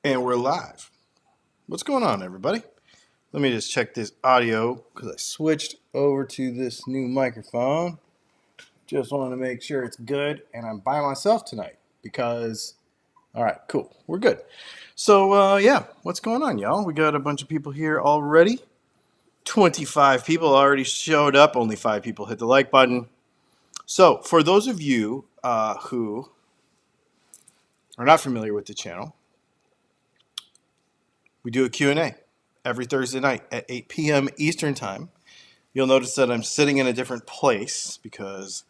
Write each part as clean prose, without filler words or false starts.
And we're live. What's going on, everybody? Let me just check this audio because I switched over to this new microphone. Just wanted to make sure it's good. And I'm by myself tonight because, all right, cool. We're good. So, yeah, what's going on, y'all? We got a bunch of people here already. 25 people already showed up. Only 5 people hit the like button. So, for those of you who are not familiar with the channel, we do a Q&A every Thursday night at 8 p.m. Eastern Time. You'll notice that I'm sitting in a different place because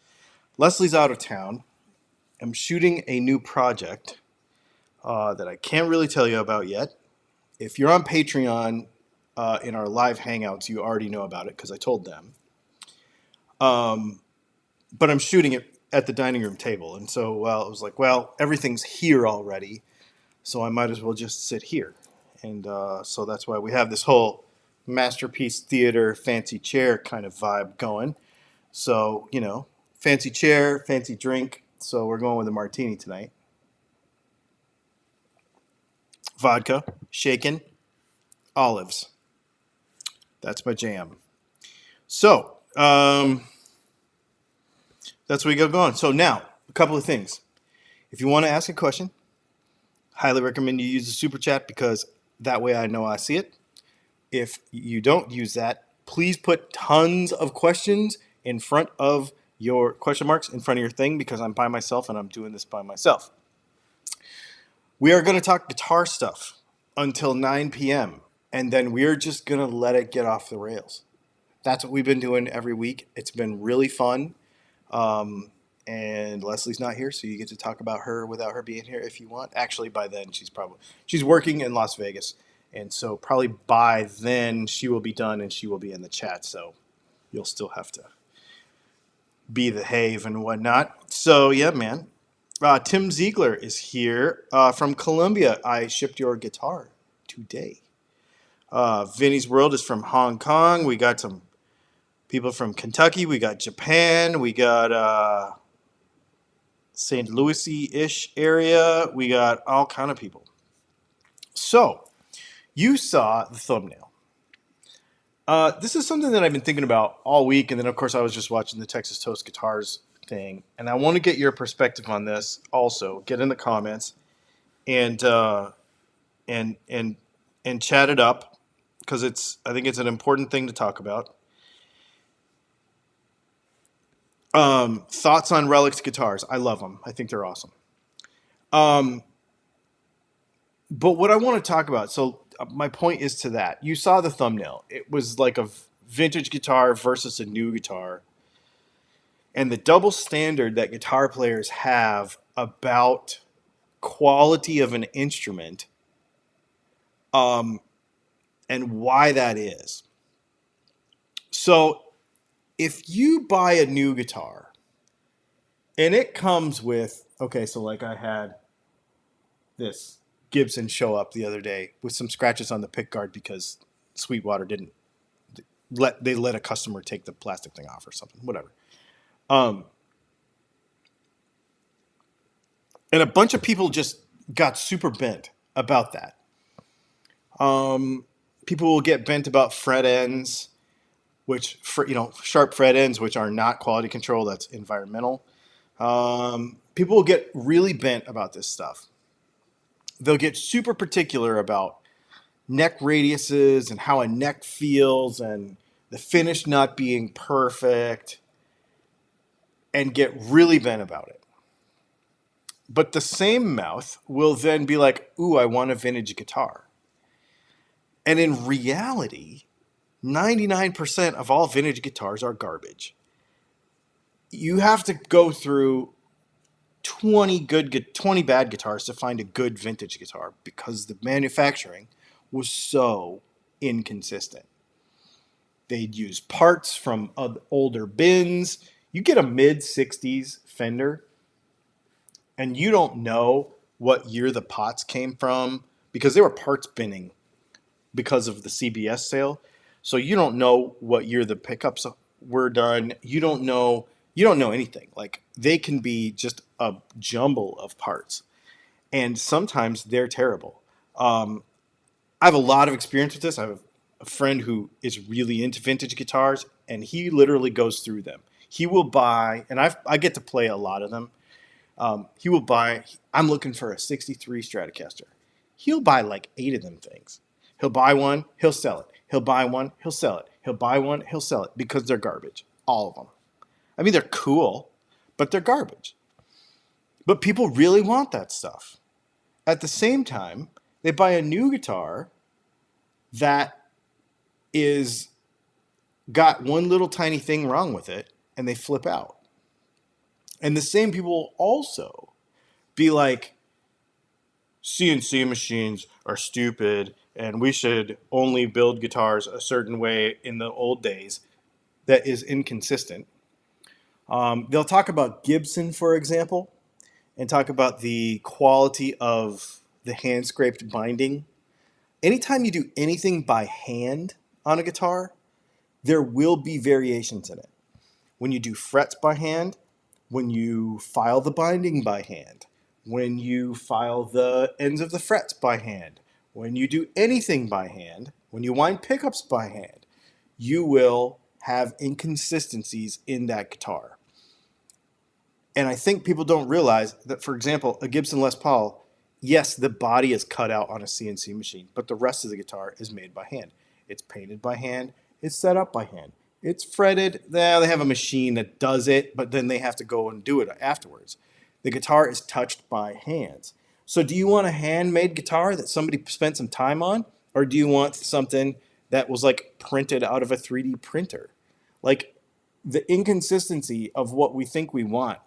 Leslie's out of town. I'm shooting a new project that I can't really tell you about yet. If you're on Patreon in our live hangouts, you already know about it because I told them. But I'm shooting it at the dining room table. And so, it was like, everything's here already, so I might as well just sit here. And so that's why we have this whole masterpiece theater, fancy chair kind of vibe going. So, fancy chair, fancy drink. So we're going with a martini tonight. Vodka, shaken, olives. That's my jam. So, that's what we got going. So now, a couple of things. If you want to ask a question, highly recommend you use the super chat because that way I know I see it. If you don't use that, please put tons of questions in front of your question marks in front of your thing because I'm by myself and I'm doing this by myself. We are going to talk guitar stuff until 9 p.m. and then we're just going to let it get off the rails. That's what we've been doing every week. It's been really fun. And Leslie's not here, so you get to talk about her without her being here if you want. Actually, by then she's working in Las Vegas. And so probably by then she will be done and she will be in the chat. So you'll still have to be the have and whatnot. So yeah, man. Tim Ziegler is here from Colombia. I shipped your guitar today. Vinny's World is from Hong Kong. We got some people from Kentucky. We got Japan. We got St. Louis-ish area. We got all kind of people. So you saw the thumbnail. This is something that I've been thinking about all week, and then of course I was just watching the Texas Toast Guitars thing, and I want to get your perspective on this. Also, get in the comments and chat it up because I think it's an important thing to talk about. Thoughts on Relic's guitars? I love them. I think they're awesome. But what I want to talk about, so my point is to that. You saw the thumbnail. It was like a vintage guitar versus a new guitar. And the double standard that guitar players have about quality of an instrument and why that is. So if you buy a new guitar and it comes with, okay, so like I had this Gibson show up the other day with some scratches on the pickguard because Sweetwater didn't let a customer take the plastic thing off or something, whatever. And a bunch of people just got super bent about that. People will get bent about fret ends, which sharp fret ends, which are not quality control. That's environmental. People will get really bent about this stuff. They'll get super particular about neck radiuses and how a neck feels and the finish not being perfect and get really bent about it. But the same mouth will then be like, ooh, I want a vintage guitar. And in reality, 99% of all vintage guitars are garbage. You have to go through 20 bad guitars to find a good vintage guitar because the manufacturing was so inconsistent. They'd use parts from older bins. You get a mid-60s Fender and you don't know what year the pots came from because they were parts binning because of the CBS sale. So you don't know what year the pickups were done. You don't know anything. Like they can be just a jumble of parts. And sometimes they're terrible. I have a lot of experience with this. I have a friend who is really into vintage guitars, and he literally goes through them. He will buy, and I get to play a lot of them. He will buy. I'm looking for a '63 Stratocaster. He'll buy like 8 of them things. He'll buy one, he'll sell it. He'll buy one, he'll sell it. He'll buy one, he'll sell it because they're garbage. All of them. I mean, they're cool, but they're garbage. But people really want that stuff. At the same time, they buy a new guitar that is got one little tiny thing wrong with it and they flip out. And the same people will also be like, CNC machines are stupid and we should only build guitars a certain way in the old days that is inconsistent. They'll talk about Gibson, for example, and talk about the quality of the hand scraped binding. Anytime you do anything by hand on a guitar, there will be variations in it. When you do frets by hand, when you file the binding by hand, when you file the ends of the frets by hand, when you do anything by hand, when you wind pickups by hand, you will have inconsistencies in that guitar. And I think people don't realize that, for example, a Gibson Les Paul, yes, the body is cut out on a CNC machine, but the rest of the guitar is made by hand. It's painted by hand. It's set up by hand. It's fretted. Now they have a machine that does it, but then they have to go and do it afterwards. The guitar is touched by hands. So do you want a handmade guitar that somebody spent some time on? Or do you want something that was like printed out of a 3D printer? Like the inconsistency of what we think we want,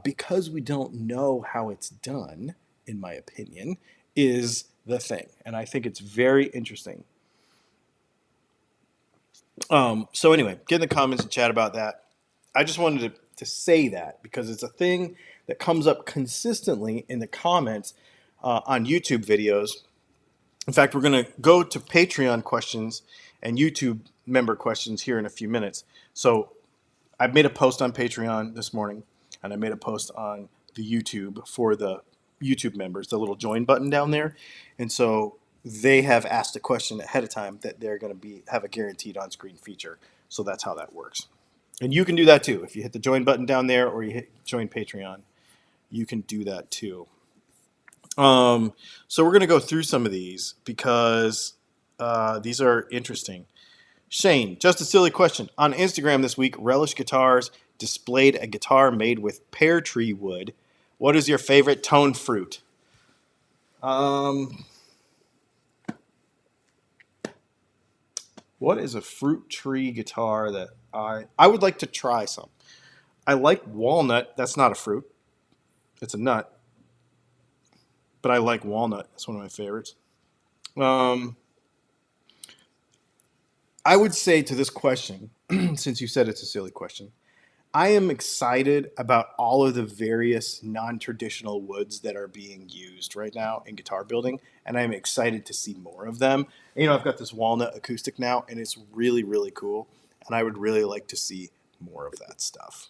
because we don't know how it's done, in my opinion, is the thing. And I think it's very interesting. So anyway, get in the comments and chat about that. I just wanted to say that because it's a thing that comes up consistently in the comments on YouTube videos. In fact, we're going to go to Patreon questions and YouTube member questions here in a few minutes. So I made a post on Patreon this morning, and I made a post on the YouTube for the YouTube members, the little join button down there. And so they have asked a question ahead of time that they're going to have a guaranteed on-screen feature. So that's how that works. And you can do that too. If you hit the join button down there or you hit join Patreon, you can do that too. So we're going to go through some of these because these are interesting. Shane, just a silly question. On Instagram this week, Relish Guitars displayed a guitar made with pear tree wood. What is your favorite tone fruit? What is a fruit tree guitar that I would like to try some? I like walnut. That's not a fruit. It's a nut. But I like walnut. It's one of my favorites. I would say to this question, since you said it's a silly question, I am excited about all of the various non-traditional woods that are being used right now in guitar building, and I'm excited to see more of them. You know, I've got this walnut acoustic now, and it's really, really cool, and I would really like to see more of that stuff.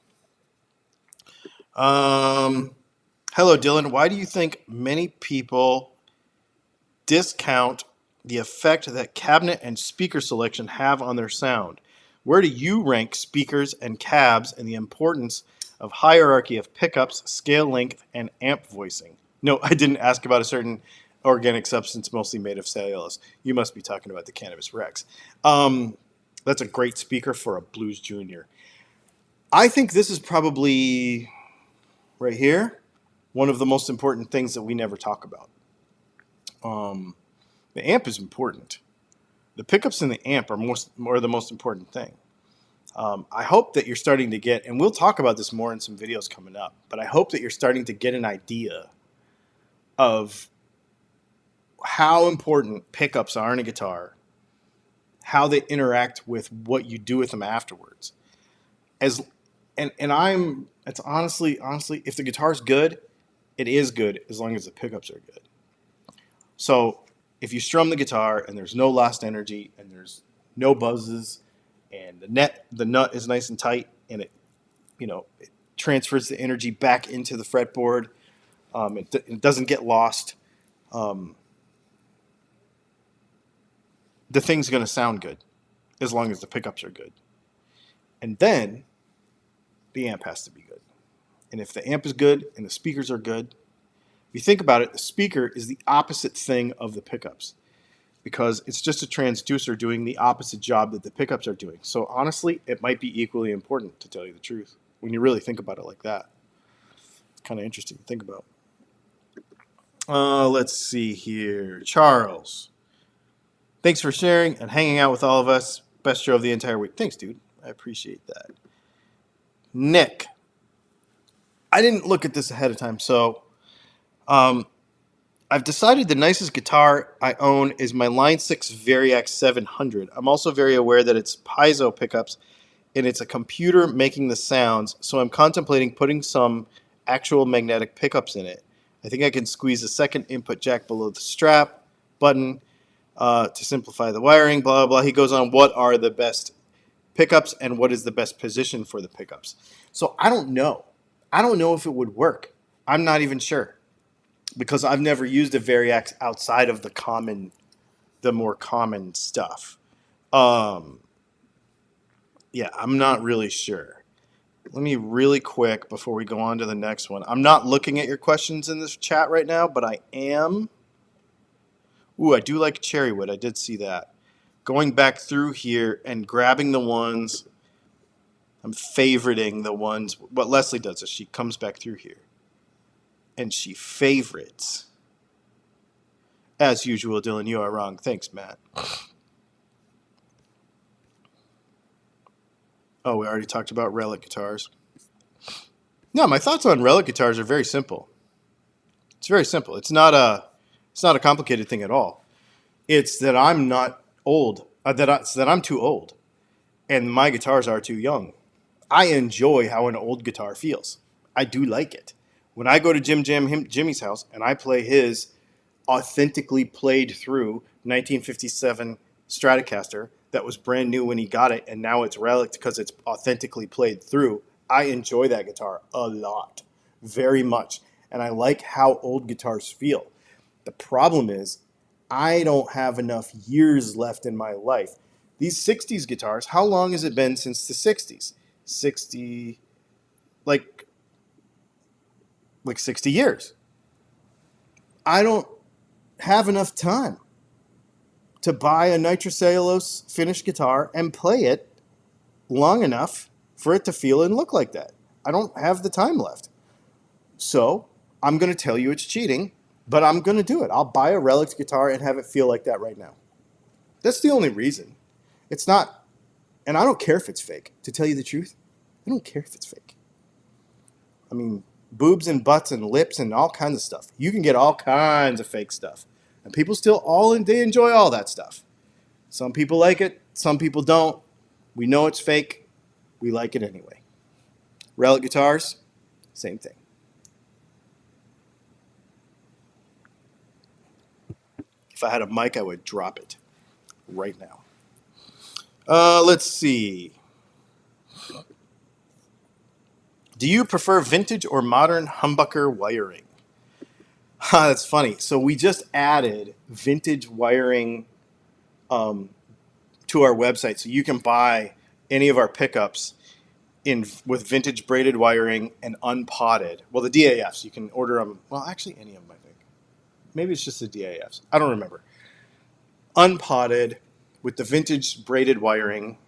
Hello, Dylan. Why do you think many people discount the effect that cabinet and speaker selection have on their sound? Where do you rank speakers and cabs and the importance of hierarchy of pickups, scale length, and amp voicing? No, I didn't ask about a certain organic substance mostly made of cellulose. You must be talking about the Cannabis Rex. That's a great speaker for a Blues Junior. I think this is probably, right here, one of the most important things that we never talk about. The amp is important. The pickups in the amp are more the most important thing. I hope that you're starting to get, and we'll talk about this more in some videos coming up, but I hope that you're starting to get an idea of how important pickups are in a guitar, how they interact with what you do with them afterwards. It's honestly, if the guitar's good, it is good as long as the pickups are good. So if you strum the guitar and there's no lost energy and there's no buzzes and the nut is nice and tight and it transfers the energy back into the fretboard, it doesn't get lost. the thing's going to sound good as long as the pickups are good. And then the amp has to be good. And if the amp is good and the speakers are good, if you think about it, the speaker is the opposite thing of the pickups because it's just a transducer doing the opposite job that the pickups are doing. So honestly, it might be equally important, to tell you the truth, when you really think about it like that. It's kind of interesting to think about. Let's see here. Charles. Thanks for sharing and hanging out with all of us. Best show of the entire week. Thanks, dude. I appreciate that. Nick. I didn't look at this ahead of time, so I've decided the nicest guitar I own is my Line 6 Variax 700. I'm also very aware that it's piezo pickups and it's a computer making the sounds, so I'm contemplating putting some actual magnetic pickups in it. I think I can squeeze a second input jack below the strap button to simplify the wiring, blah, blah, blah. He goes on, what are the best pickups and what is the best position for the pickups? So I don't know. I don't know if it would work. I'm not even sure because I've never used a Variax outside of the more common stuff. Yeah, I'm not really sure. Let me really quick before we go on to the next one. I'm not looking at your questions in this chat right now, but I am. Ooh, I do like Cherrywood. I did see that. Going back through here and grabbing the ones. I'm favoriting the ones. What Leslie does is she comes back through here and she favorites. As usual, Dylan, you are wrong. Thanks, Matt. Oh, we already talked about relic guitars. No, my thoughts on relic guitars are very simple. It's very simple. It's not a complicated thing at all. It's that I'm not old. That I'm too old, and my guitars are too young. I enjoy how an old guitar feels. I do like it. When I go to Jimmy's house and I play his authentically played through 1957 Stratocaster that was brand new when he got it, and now it's relic because it's authentically played through, I enjoy that guitar a lot, very much. And I like how old guitars feel. The problem is I don't have enough years left in my life. These 60s guitars, how long has it been since the 60s? 60, like 60 years. I don't have enough time to buy a nitrocellulose finished guitar and play it long enough for it to feel and look like that. I don't have the time left. So I'm going to tell you it's cheating, but I'm going to do it. I'll buy a Relics guitar and have it feel like that right now. That's the only reason. It's not, and I don't care if it's fake. To tell you the truth, I don't care if it's fake. I mean, boobs and butts and lips and all kinds of stuff. You can get all kinds of fake stuff. And people still they enjoy all that stuff. Some people like it, some people don't. We know it's fake. We like it anyway. Relic guitars, same thing. If I had a mic, I would drop it right now. Let's see. Do you prefer vintage or modern humbucker wiring? That's funny. So we just added vintage wiring to our website, so you can buy any of our pickups with vintage braided wiring and unpotted. Well, the DAFs, you can order them. Well, actually, any of them, I think. Maybe it's just the DAFs. I don't remember. Unpotted with the vintage braided wiring,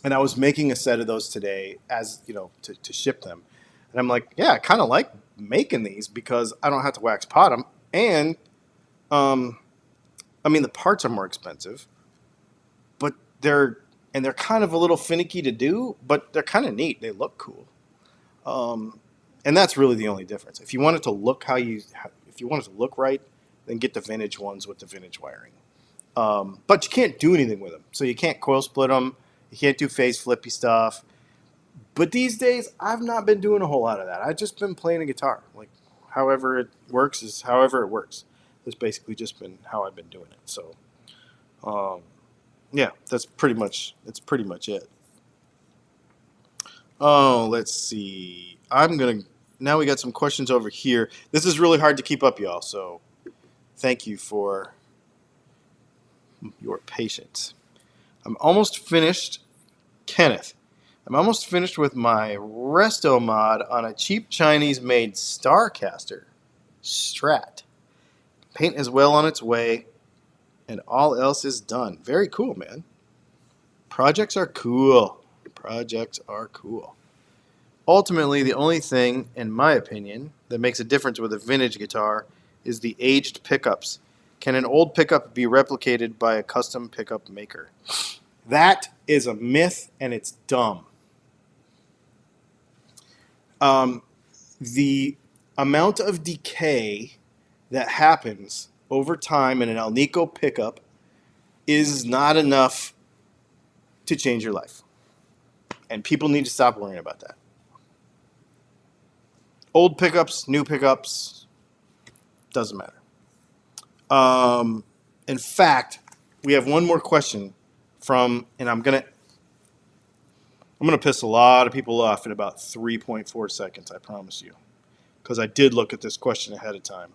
and I was making a set of those today, as you know, to ship them. And I'm like, yeah, I kind of like making these because I don't have to wax pot them, and I mean the parts are more expensive, but they're kind of a little finicky to do, but they're kind of neat. They look cool, and that's really the only difference. If you want it to look if you want it to look right, then get the vintage ones with the vintage wiring. But you can't do anything with them, so you can't coil split them. You can't do phase flippy stuff. But these days, I've not been doing a whole lot of that. I've just been playing a guitar. Like, however it works is however it works. That's basically just been how I've been doing it. So, yeah, that's pretty much it. Oh, let's see. Now we got some questions over here. This is really hard to keep up, y'all. So, thank you for your patience. I'm almost finished, Kenneth. I'm almost finished with my resto mod on a cheap Chinese-made Starcaster Strat. Paint is well on its way, and all else is done. Very cool, man. Projects are cool. Projects are cool. Ultimately, the only thing, in my opinion, that makes a difference with a vintage guitar is the aged pickups. Can an old pickup be replicated by a custom pickup maker? That is a myth, and it's dumb. The amount of decay that happens over time in an Alnico pickup is not enough to change your life. And people need to stop worrying about that. Old pickups, new pickups, doesn't matter. In fact, we have one more question from, and I'm gonna piss a lot of people off in about 3.4 seconds, I promise you, because I did look at this question ahead of time.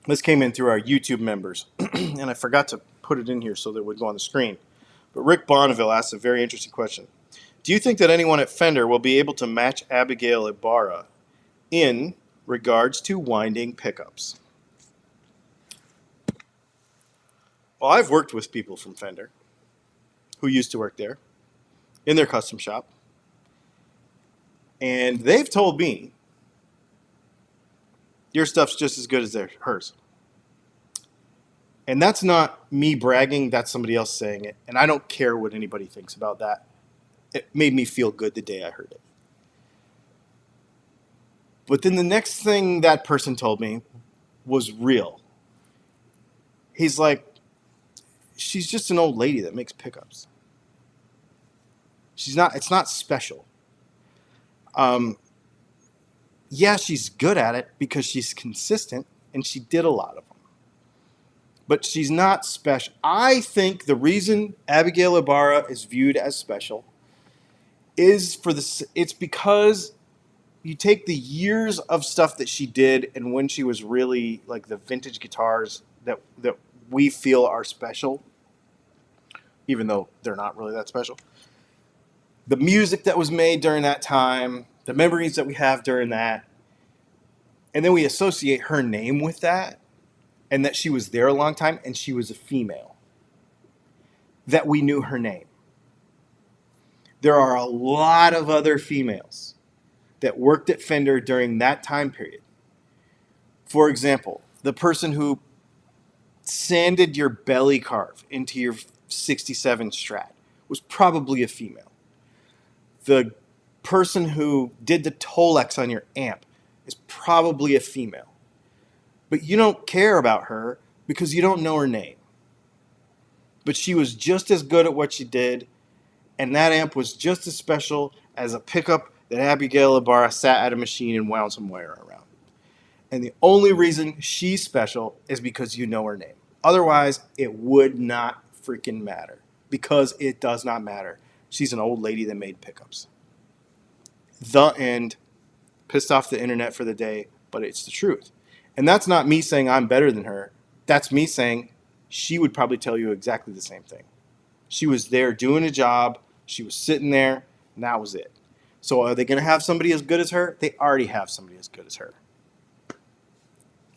This came in through our YouTube members, and I forgot to put it in here so that it would go on the screen. But Rick Bonneville asked a very interesting question. Do you think that anyone at Fender will be able to match Abigail Ibarra in regards to winding pickups? Well, I've worked with people from Fender who used to work there in their custom shop, and they've told me your stuff's just as good as hers. And that's not me bragging, that's somebody else saying it, and I don't care what anybody thinks about that. It made me feel good the day I heard it. But then the next thing that person told me was real. He's like, she's just an old lady that makes pickups. It's not special. Yeah, she's good at it because she's consistent and she did a lot of them. But she's not special. I think the reason Abigail Ibarra is viewed as special is it's because you take the years of stuff that she did and when she was really like the vintage guitars that we feel are special, even though they're not really that special. The music that was made during that time, the memories that we have during that, and then we associate her name with that, and that she was there a long time, and she was a female, that we knew her name. There are a lot of other females that worked at Fender during that time period. For example, the person who sanded your belly carve into your 67 Strat was probably a female. The person who did the Tolex on your amp is probably a female. But you don't care about her because you don't know her name. But she was just as good at what she did, and that amp was just as special as a pickup that Abigail Ibarra sat at a machine and wound some wire around. And the only reason she's special is because you know her name. Otherwise, it would not freaking matter, because it does not matter. She's an old lady that made pickups. The end. Pissed off the internet for the day, but it's the truth. And that's not me saying I'm better than her. That's me saying she would probably tell you exactly the same thing. She was there doing a job. She was sitting there, and that was it. So are they going to have somebody as good as her? They already have somebody as good as her.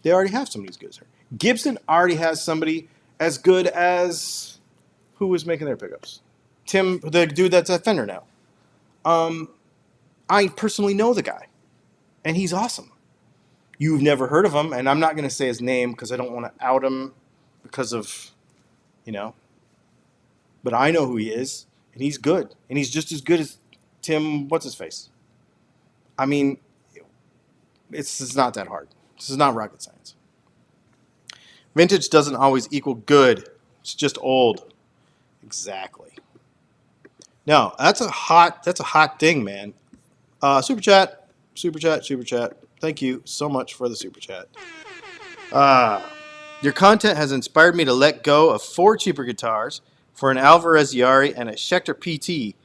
They already have somebody as good as her. Gibson already has somebody as good as who was making their pickups? Tim, the dude that's at Fender now. I personally know the guy, and he's awesome. You've never heard of him, and I'm not going to say his name because I don't want to out him because of, but I know who he is, and he's good, and he's just as good as Tim, what's-his-face. I mean, it's not that hard. This is not rocket science. Vintage doesn't always equal good. It's just old. Exactly. No, that's a hot thing, man. Super chat. Thank you so much for the super chat. Your content has inspired me to let go of 4 cheaper guitars for an Alvarez Yari and a Schecter PT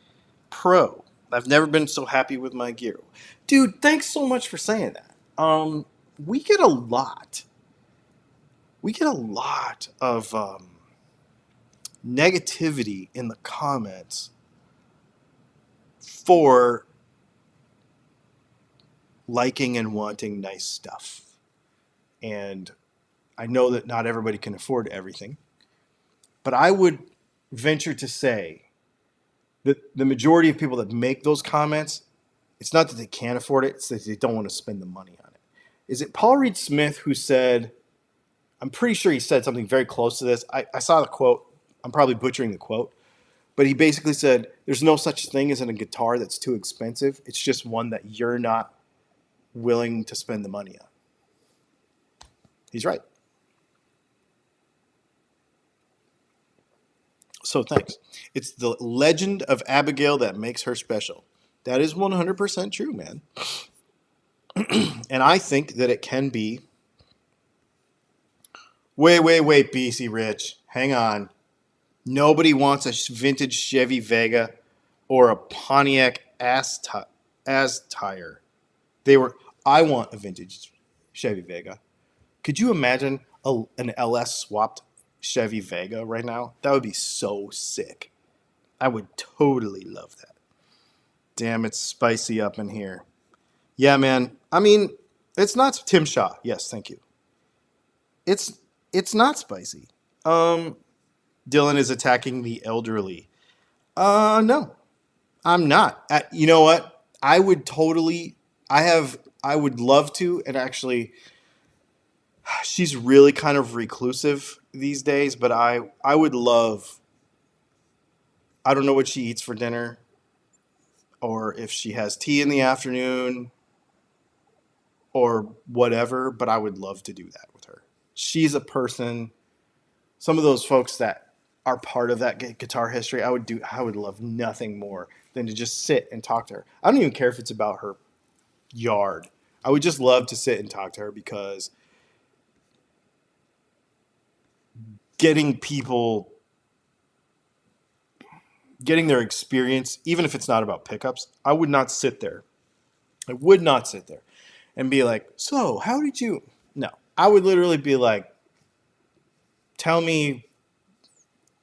Pro. I've never been so happy with my gear. Dude, thanks so much for saying that. We get a lot of negativity in the comments for liking and wanting nice stuff. And I know that not everybody can afford everything, but I would venture to say that the majority of people that make those comments, it's not that they can't afford it, it's that they don't want to spend the money on it. Is it Paul Reed Smith who said, I'm pretty sure he said something very close to this. I saw the quote. I'm probably butchering the quote. But he basically said, there's no such thing as a guitar that's too expensive. It's just one that you're not willing to spend the money on. He's right. So thanks. It's the legend of Abigail that makes her special. That is 100% true, man. And I think that it can be. Wait, BC Rich. Hang on. Nobody wants a vintage Chevy Vega or a Pontiac Aztire. I want a vintage Chevy Vega. Could you imagine an LS swapped Chevy Vega right now? That would be so sick. I would totally love that. Damn, it's spicy up in here. Yeah, man. I mean, it's not Tim Shaw. Yes, thank you. It's not spicy. Dylan is attacking the elderly. No, I'm not. You know what? I would love to, and actually, she's really kind of reclusive these days, but I would love, I don't know what she eats for dinner, or if she has tea in the afternoon, or whatever, but I would love to do that with her. She's a person, some of those folks that are part of that guitar history, I would love nothing more than to just sit and talk to her. I don't even care if it's about her yard. I would just love to sit and talk to her, because getting their experience, even if it's not about pickups, I would not sit there and be like, so how did you? No, I would literally be like, tell me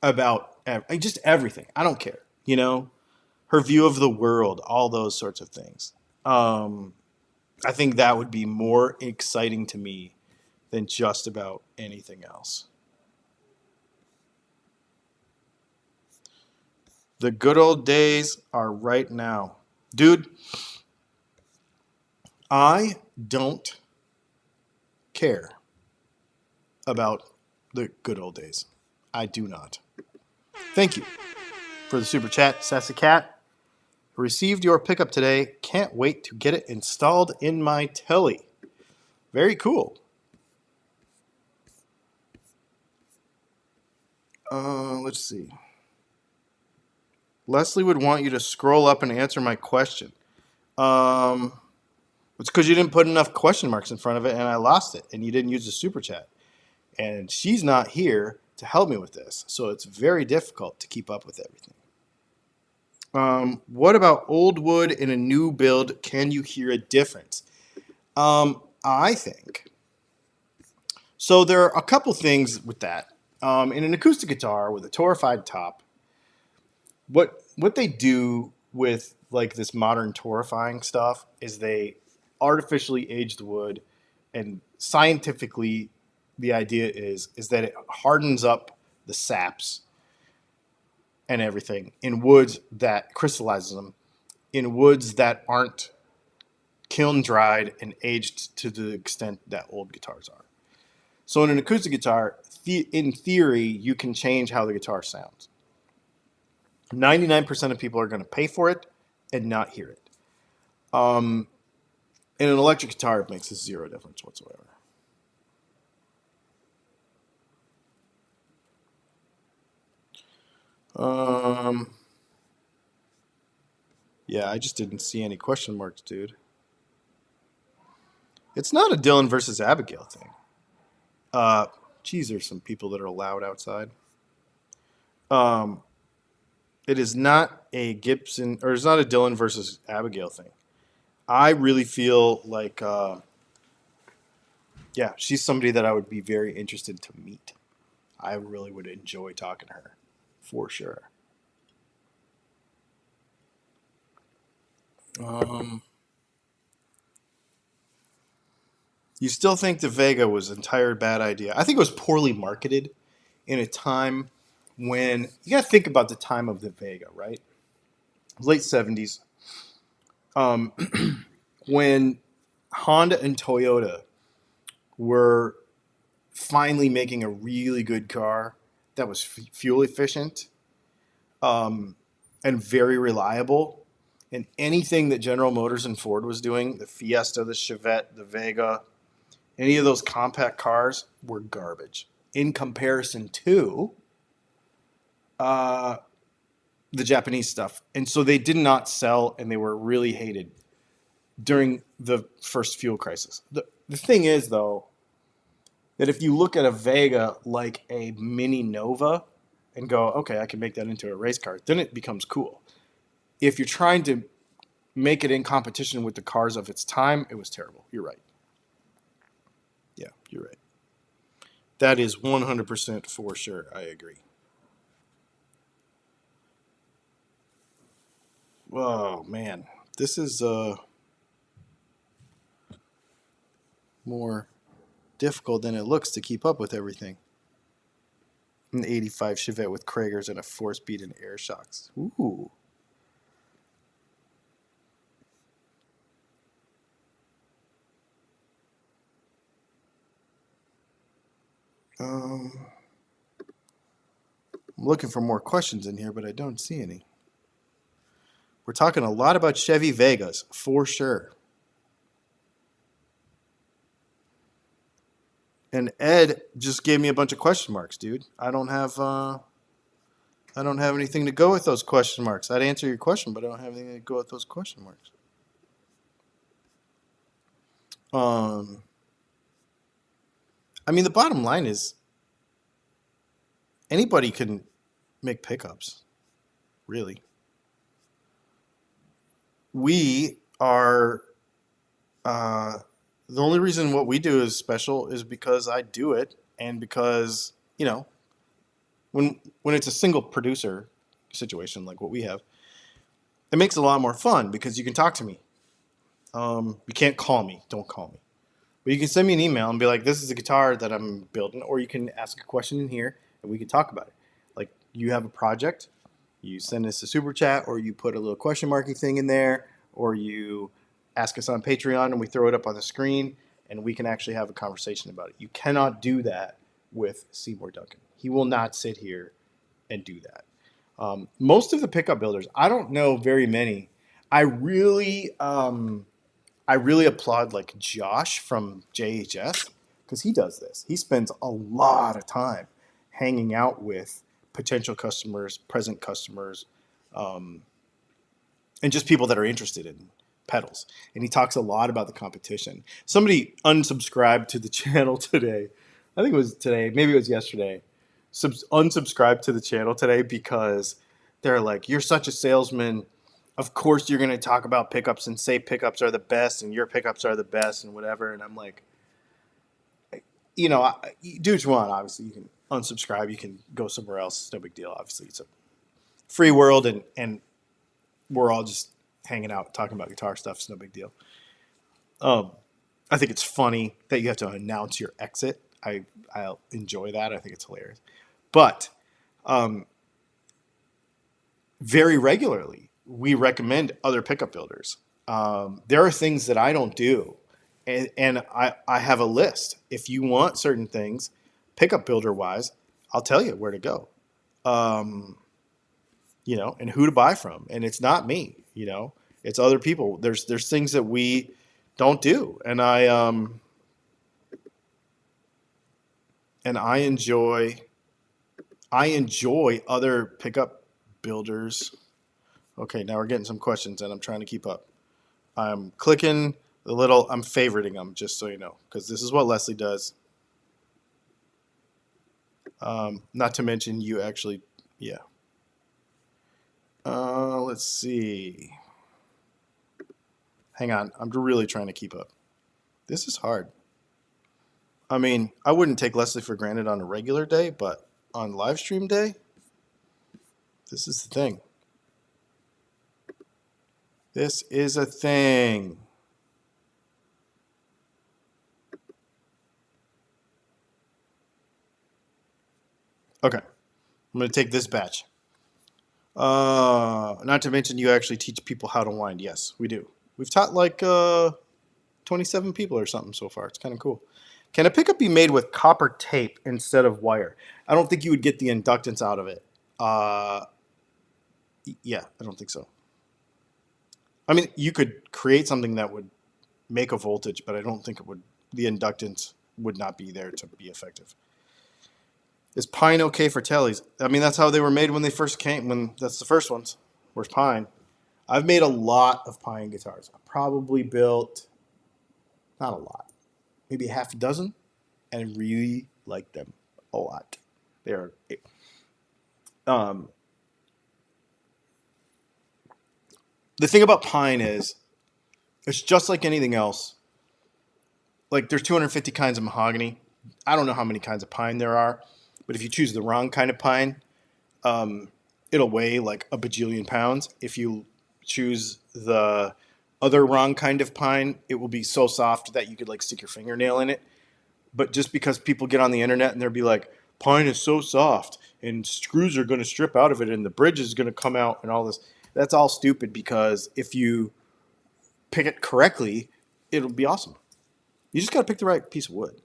about just everything. I don't care, her view of the world, all those sorts of things. I think that would be more exciting to me than just about anything else. The good old days are right now. Dude, I don't care about the good old days. I do not. Thank you for the super chat, Sassy Cat. Received your pickup today. Can't wait to get it installed in my telly. Very cool. Let's see. Leslie would want you to scroll up and answer my question. It's because you didn't put enough question marks in front of it, and I lost it, and you didn't use the super chat. And she's not here to help me with this, so it's very difficult to keep up with everything. What about old wood in a new build? Can you hear a difference? I think. So there are a couple things with that. In an acoustic guitar with a torrefied top, what they do with like this modern torrefying stuff is they artificially age the wood, and scientifically the idea is that it hardens up the saps and everything in woods, that crystallizes them in woods that aren't kiln dried and aged to the extent that old guitars are. So in an acoustic guitar, in theory, you can change how the guitar sounds. 99% of people are going to pay for it and not hear it. In an electric guitar, it makes a zero difference whatsoever. Yeah, I just didn't see any question marks, dude. It's not a Dylan versus Abigail thing. Geez, there's some people that are loud outside. It is not a Gibson, or it's not a Dylan versus Abigail thing. I really feel like, yeah, she's somebody that I would be very interested to meet. I really would enjoy talking to her. for sure. You still think the Vega was an entire bad idea? I think it was poorly marketed in a time when you got to think about the time of the Vega, right? Late 70s, um, when Honda and Toyota were finally making a really good car that was fuel efficient, and very reliable. And anything that General Motors and Ford was doing, the Fiesta, the Chevette, the Vega, any of those compact cars were garbage in comparison to uh, the Japanese stuff. And so they did not sell, and they were really hated during the first fuel crisis. The thing is, though, that if you look at a Vega like a Mini Nova and go, okay, I can make that into a race car, then it becomes cool. If you're trying to make it in competition with the cars of its time, it was terrible. You're right. Yeah, you're right. That is 100% for sure. I agree. Oh, man. This is more difficult than it looks to keep up with everything. An 85 Chevette with Kragers and a 4-speed and air shocks. Ooh. I'm looking for more questions in here, but I don't see any. We're talking a lot about Chevy Vegas, for sure. And Ed just gave me a bunch of question marks, dude. I don't have anything to go with those question marks. I'd answer your question, but I don't have anything to go with those question marks. Um, I mean, the bottom line is anybody can make pickups, really. We are the only reason what we do is special is because I do it, and because when it's a single producer situation like what we have, it makes it a lot more fun because you can talk to me. You can't call me. Don't call me. But you can send me an email and be like, "This is a guitar that I'm building," or you can ask a question in here and we can talk about it. Like you have a project, you send us a super chat, or you put a little question marky thing in there, or you ask us on Patreon and we throw it up on the screen and we can actually have a conversation about it. You cannot do that with Seymour Duncan. He will not sit here and do that. Most of the pickup builders, I don't know very many. I really, I really applaud like Josh from JHS because he does this. He spends a lot of time hanging out with potential customers, present customers, um, and just people that are interested in pedals. And he talks a lot about the competition. Somebody unsubscribed to the channel today. I think it was today, maybe it was yesterday. Unsubscribed to the channel today because they're like, "You're such a salesman. Of course you're going to talk about pickups and say pickups are the best and your pickups are the best and whatever." And I'm like, do what you want. Obviously, you can unsubscribe. You can go somewhere else. It's no big deal. Obviously, it's a free world, and we're all just hanging out talking about guitar stuff. It's no big deal. Um, I think it's funny that you have to announce your exit. I'll enjoy that. I think it's hilarious. But um, very regularly, we recommend other pickup builders. There are things that I don't do, and I have a list. If you want certain things, pickup builder wise, I'll tell you where to go, um, and who to buy from. And it's not me, it's other people. There's things that we don't do, and I enjoy other pickup builders. Okay, now we're getting some questions, and I'm trying to keep up. I'm clicking I'm favoriting them, just so you know, because this is what Leslie does. Not to mention you actually, yeah. Let's see. Hang on, I'm really trying to keep up. This is hard. I mean, I wouldn't take Leslie for granted on a regular day, but on live stream day, This is the thing. This is a thing. Okay. I'm going to take this batch. Not to mention you actually teach people how to wind. Yes, we do. We've taught like 27 people or something so far. It's kind of cool. Can a pickup be made with copper tape instead of wire? I don't think you would get the inductance out of it. Yeah, I don't think so. I mean, you could create something that would make a voltage, but I don't think it would. The inductance would not be there to be effective. Is pine okay for tellies? I mean, that's how they were made when they first came. When that's the first ones. Where's pine? I've made a lot of pine guitars. I probably built not a lot, maybe half a dozen, and I really like them a lot. They're the thing about pine is it's just like anything else. Like there's 250 kinds of mahogany. I don't know how many kinds of pine there are, but if you choose the wrong kind of pine, it'll weigh like a bajillion pounds. If you choose the other wrong kind of pine, it will be so soft that you could like stick your fingernail in it. But just because people get on the internet and they'll be like, pine is so soft and screws are going to strip out of it and the bridge is going to come out and all this, that's all stupid because if you pick it correctly, it'll be awesome. You just got to pick the right piece of wood.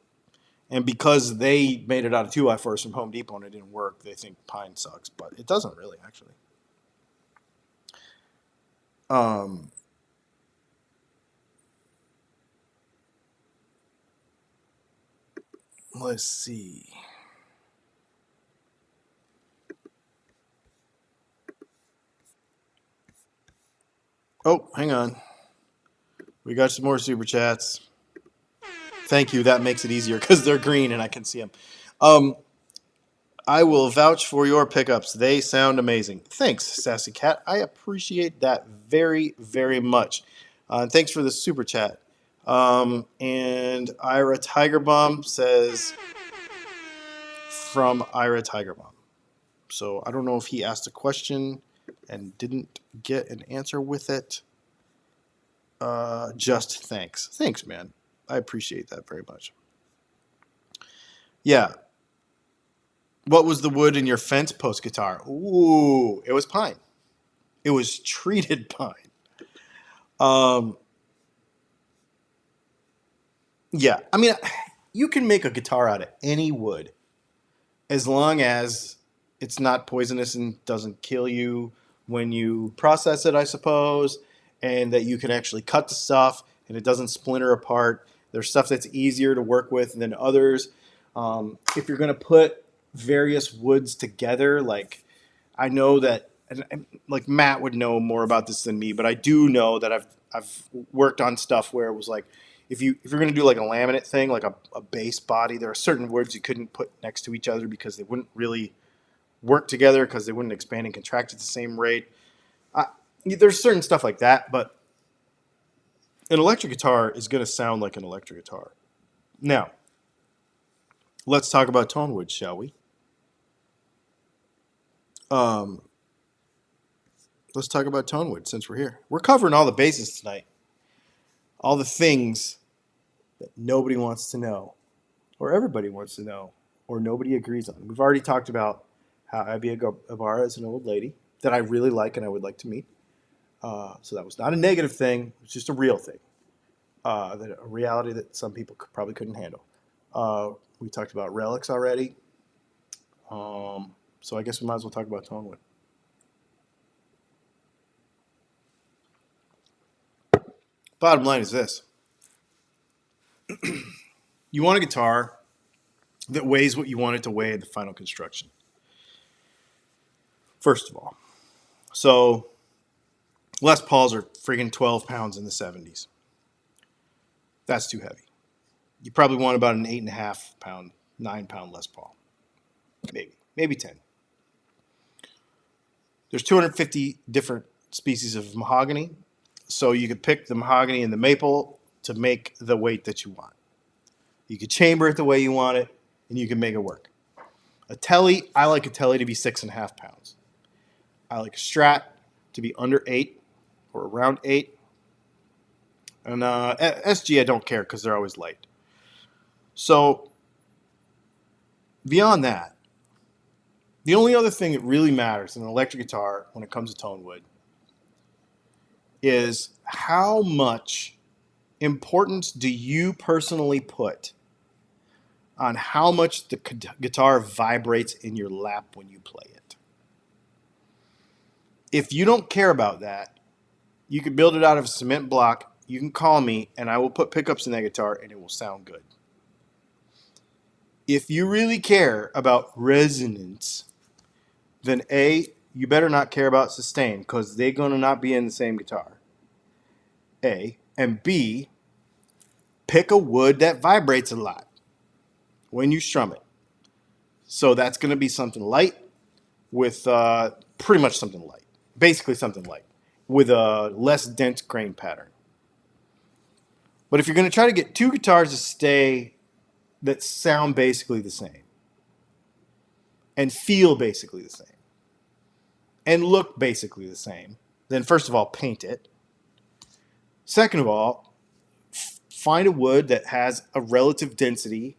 And because they made it out of 2x4s from Home Depot and it didn't work, they think pine sucks. But it doesn't really, actually. Let's see. Oh, hang on. We got some more super chats. Thank you. That makes it easier because they're green and I can see them. I will vouch for your pickups. They sound amazing. Thanks, Sassy Cat. I appreciate that very, very much. Thanks for the super chat. And Ira Tiger Bomb says from Ira Tiger Bomb. So I don't know if he asked a question and didn't get an answer with it. Just thanks. Thanks, man. I appreciate that very much. Yeah. What was the wood in your fence post guitar? Ooh, it was pine. It was treated pine. Yeah, I mean, you can make a guitar out of any wood as long as it's not poisonous and doesn't kill you when you process it, I suppose, and that you can actually cut the stuff and it doesn't splinter apart. There's stuff that's easier to work with than others. If you're going to put various woods together, like I know that, and like Matt would know more about this than me, but I do know that I've worked on stuff where it was like if you're going to do like a laminate thing, like a base body, there are certain woods you couldn't put next to each other because they wouldn't really work together because they wouldn't expand and contract at the same rate. There's certain stuff like that, but an electric guitar is going to sound like an electric guitar. Now, let's talk about tone wood, shall we? Let's talk about tone wood since we're here. We're covering all the bases tonight. All the things that nobody wants to know, or everybody wants to know, or nobody agrees on. We've already talked about how Abby Ibarra is an old lady that I really like and I would like to meet. So that was not a negative thing. It was just a real thing. A reality that some people probably couldn't handle. We talked about relics already. So I guess we might as well talk about tone wood. Bottom line is this. You want a guitar that weighs what you want it to weigh in the final construction. First of all. So Les Pauls are friggin' 12 pounds in the 70s. That's too heavy. You probably want about an 8.5 pound, 9 pound Les Paul. Maybe 10. There's 250 different species of mahogany. So you could pick the mahogany and the maple to make the weight that you want. You could chamber it the way you want it, and you can make it work. A telly, I like a telly to be 6.5 pounds. I like a Strat to be under 8 or around 8. And SG, I don't care because they're always light. So beyond that, the only other thing that really matters in an electric guitar when it comes to tone wood is how much importance do you personally put on how much the guitar vibrates in your lap when you play it. If you don't care about that, you can build it out of a cement block. You can call me and I will put pickups in that guitar and it will sound good. If you really care about resonance, then A, you better not care about sustain because they're going to not be in the same guitar. A. And B, pick a wood that vibrates a lot when you strum it. So that's going to be something light with pretty much something light. Basically something light with a less dense grain pattern. But if you're going to try to get two guitars to stay that sound basically the same and feel basically the same and look basically the same, then first of all, paint it. Second of all, find a wood that has a relative density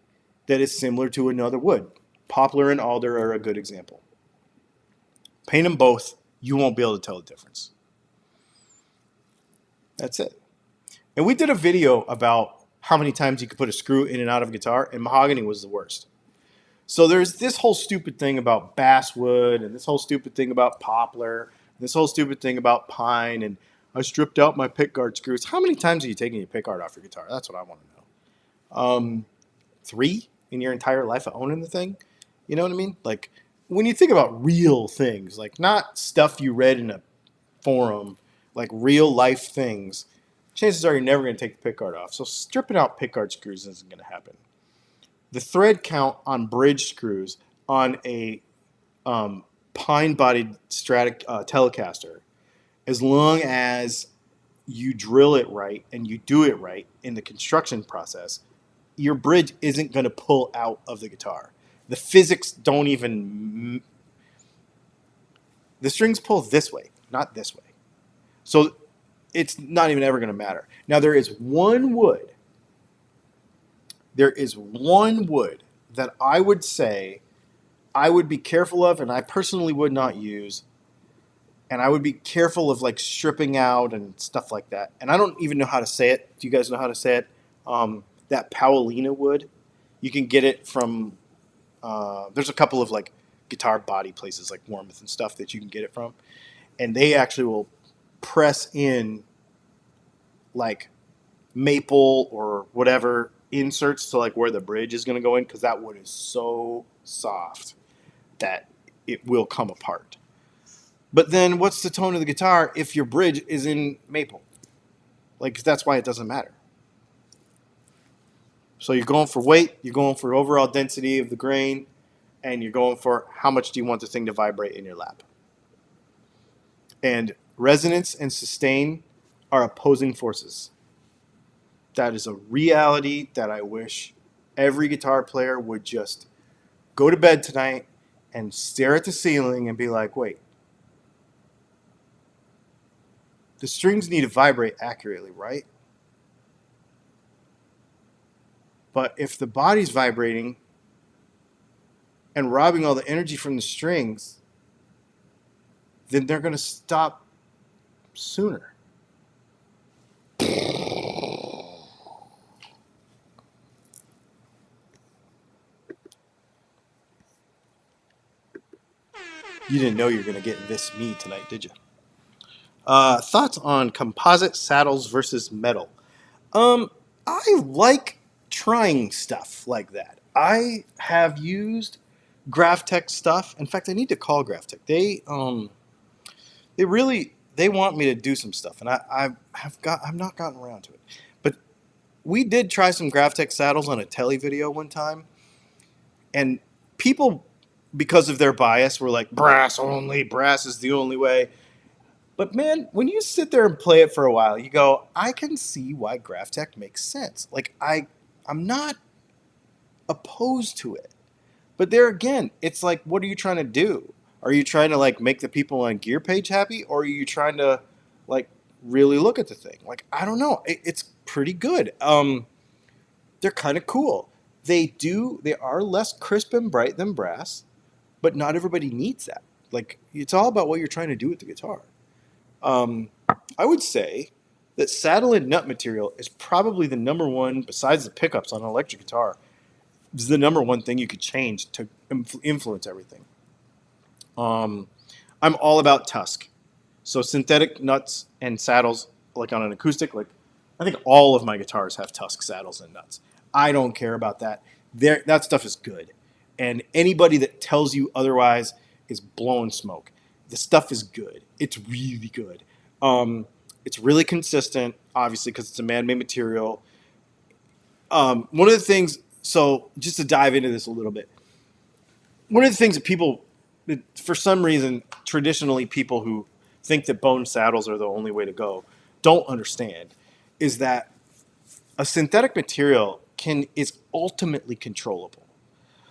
that is similar to another wood. Poplar and alder are a good example. Paint them both. You won't be able to tell the difference. That's it. And we did a video about how many times you could put a screw in and out of a guitar, and mahogany was the worst. So there's this whole stupid thing about basswood, and this whole stupid thing about poplar, and this whole stupid thing about pine, and I stripped out my pickguard screws. How many times are you taking your pickguard off your guitar? That's what I want to know. 3 in your entire life of owning the thing? You know what I mean? Like, when you think about real things, like not stuff you read in a forum, like real life things, chances are you're never going to take the pickguard off. So stripping out pickguard screws isn't going to happen. The thread count on bridge screws on a pine-bodied Telecaster, as long as you drill it right and you do it right in the construction process, your bridge isn't going to pull out of the guitar. The physics don't even... The strings pull this way, not this way. So it's not even ever going to matter. Now, there is one wood that I would say I would be careful of, and I personally would not use, and I would be careful of like stripping out and stuff like that. And I don't even know how to say it. Do you guys know how to say it? That Paulina wood. You can get it from, there's a couple of like guitar body places like Warmouth and stuff that you can get it from. And they actually will press in like maple or whatever inserts to like where the bridge is going to go in, because that wood is so soft that it will come apart. But then what's the tone of the guitar if your bridge is in maple? Like, that's why it doesn't matter. So you're going for weight, you're going for overall density of the grain, and you're going for how much do you want the thing to vibrate in your lap. And resonance and sustain are opposing forces. That is a reality that I wish every guitar player would just go to bed tonight and stare at the ceiling and be like, wait, the strings need to vibrate accurately, right? But if the body's vibrating and robbing all the energy from the strings, then they're going to stop sooner. You didn't know you were going to get this me tonight, did you? Thoughts on composite saddles versus metal? I like trying stuff like that. I have used Graphtec stuff. In fact, I need to call Graphtec. They want me to do some stuff, and I've not gotten around to it. But we did try some Graphtec saddles on a telly video one time, and people, because of their bias, were like, brass only, brass is the only way. But man, when you sit there and play it for a while, you go, I can see why Graphtec makes sense. Like, I'm not opposed to it. But there again, it's like, what are you trying to do? Are you trying to like make the people on Gear Page happy, or are you trying to like really look at the thing? Like, I don't know. It's pretty good. They're kind of cool. They are less crisp and bright than brass, but not everybody needs that. Like, it's all about what you're trying to do with the guitar. Um, I would say that saddle and nut material is probably the number one, besides the pickups on an electric guitar, is the number one thing you could change to influence everything. Um, I'm all about tusk. So synthetic nuts and saddles, like on an acoustic, like I think all of my guitars have tusk saddles and nuts. I don't care about that. That stuff is good. And anybody that tells you otherwise is blowing smoke. The stuff is good. It's really good. It's really consistent, obviously, because it's a man-made material. One of the things, so just to dive into this a little bit, one of the things that people, for some reason, traditionally people who think that bone saddles are the only way to go, don't understand, is that a synthetic material is ultimately controllable.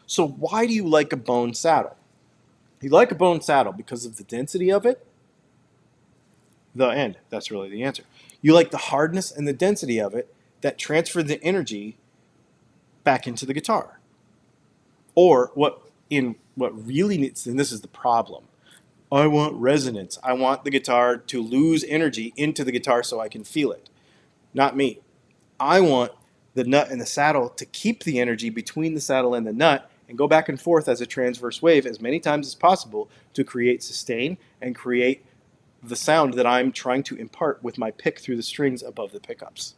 So why do you like a bone saddle? You like a bone saddle because of the density of it. The end. That's really the answer. You like the hardness and the density of it that transfer the energy back into the guitar. Or what really needs, and this is the problem, I want resonance. I want the guitar to lose energy into the guitar so I can feel it. Not me. I want the nut and the saddle to keep the energy between the saddle and the nut and go back and forth as a transverse wave as many times as possible to create sustain and create the sound that I'm trying to impart with my pick through the strings above the pickups.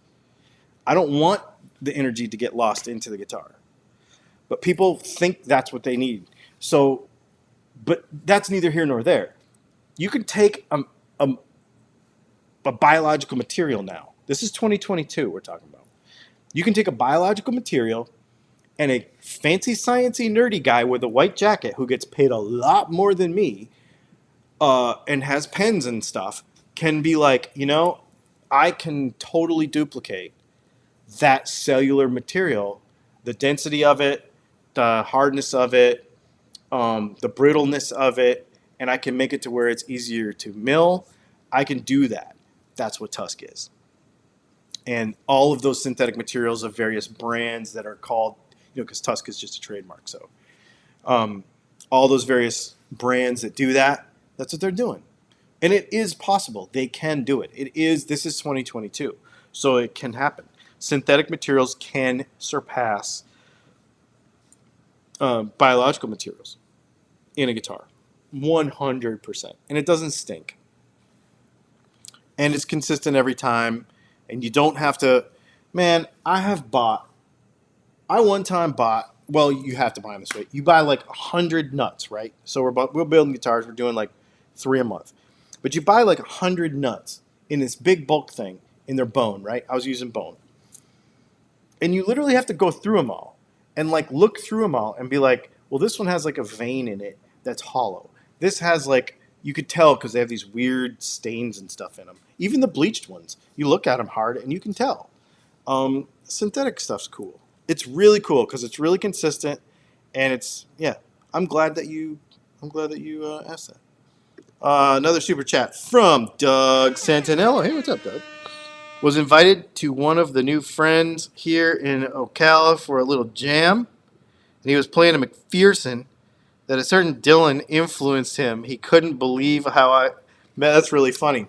I don't want the energy to get lost into the guitar. But people think that's what they need. So, but that's neither here nor there. You can take a biological material now. This is 2022 we're talking about. You can take a biological material and a fancy, sciencey, nerdy guy with a white jacket who gets paid a lot more than me and has pens and stuff can be like, I can totally duplicate that cellular material, the density of it, the hardness of it, the brittleness of it, and I can make it to where it's easier to mill. I can do that. That's what Tusk is. And all of those synthetic materials of various brands that are called, because Tusk is just a trademark. So all those various brands that do that, that's what they're doing. And it is possible. They can do it. This is 2022. So it can happen. Synthetic materials can surpass biological materials in a guitar. 100%. And it doesn't stink. And it's consistent every time. And you don't have to... Man, I one time bought... Well, you have to buy them this way. You buy like 100 nuts, right? So we're building guitars. We're doing like 3 a month. But you buy like 100 nuts in this big bulk thing in their bone, right? I was using bone. And you literally have to go through them all and like look through them all and be like, well, this one has like a vein in it that's hollow. This has like, you could tell because they have these weird stains and stuff in them. Even the bleached ones, you look at them hard and you can tell. Synthetic stuff's cool. It's really cool because it's really consistent, and I'm glad that you asked that. Another super chat from Doug Santinello. Hey, what's up, Doug? Was invited to one of the new friends here in Ocala for a little jam, and he was playing a McPherson that a certain Dylan influenced him. He couldn't believe man, that's really funny.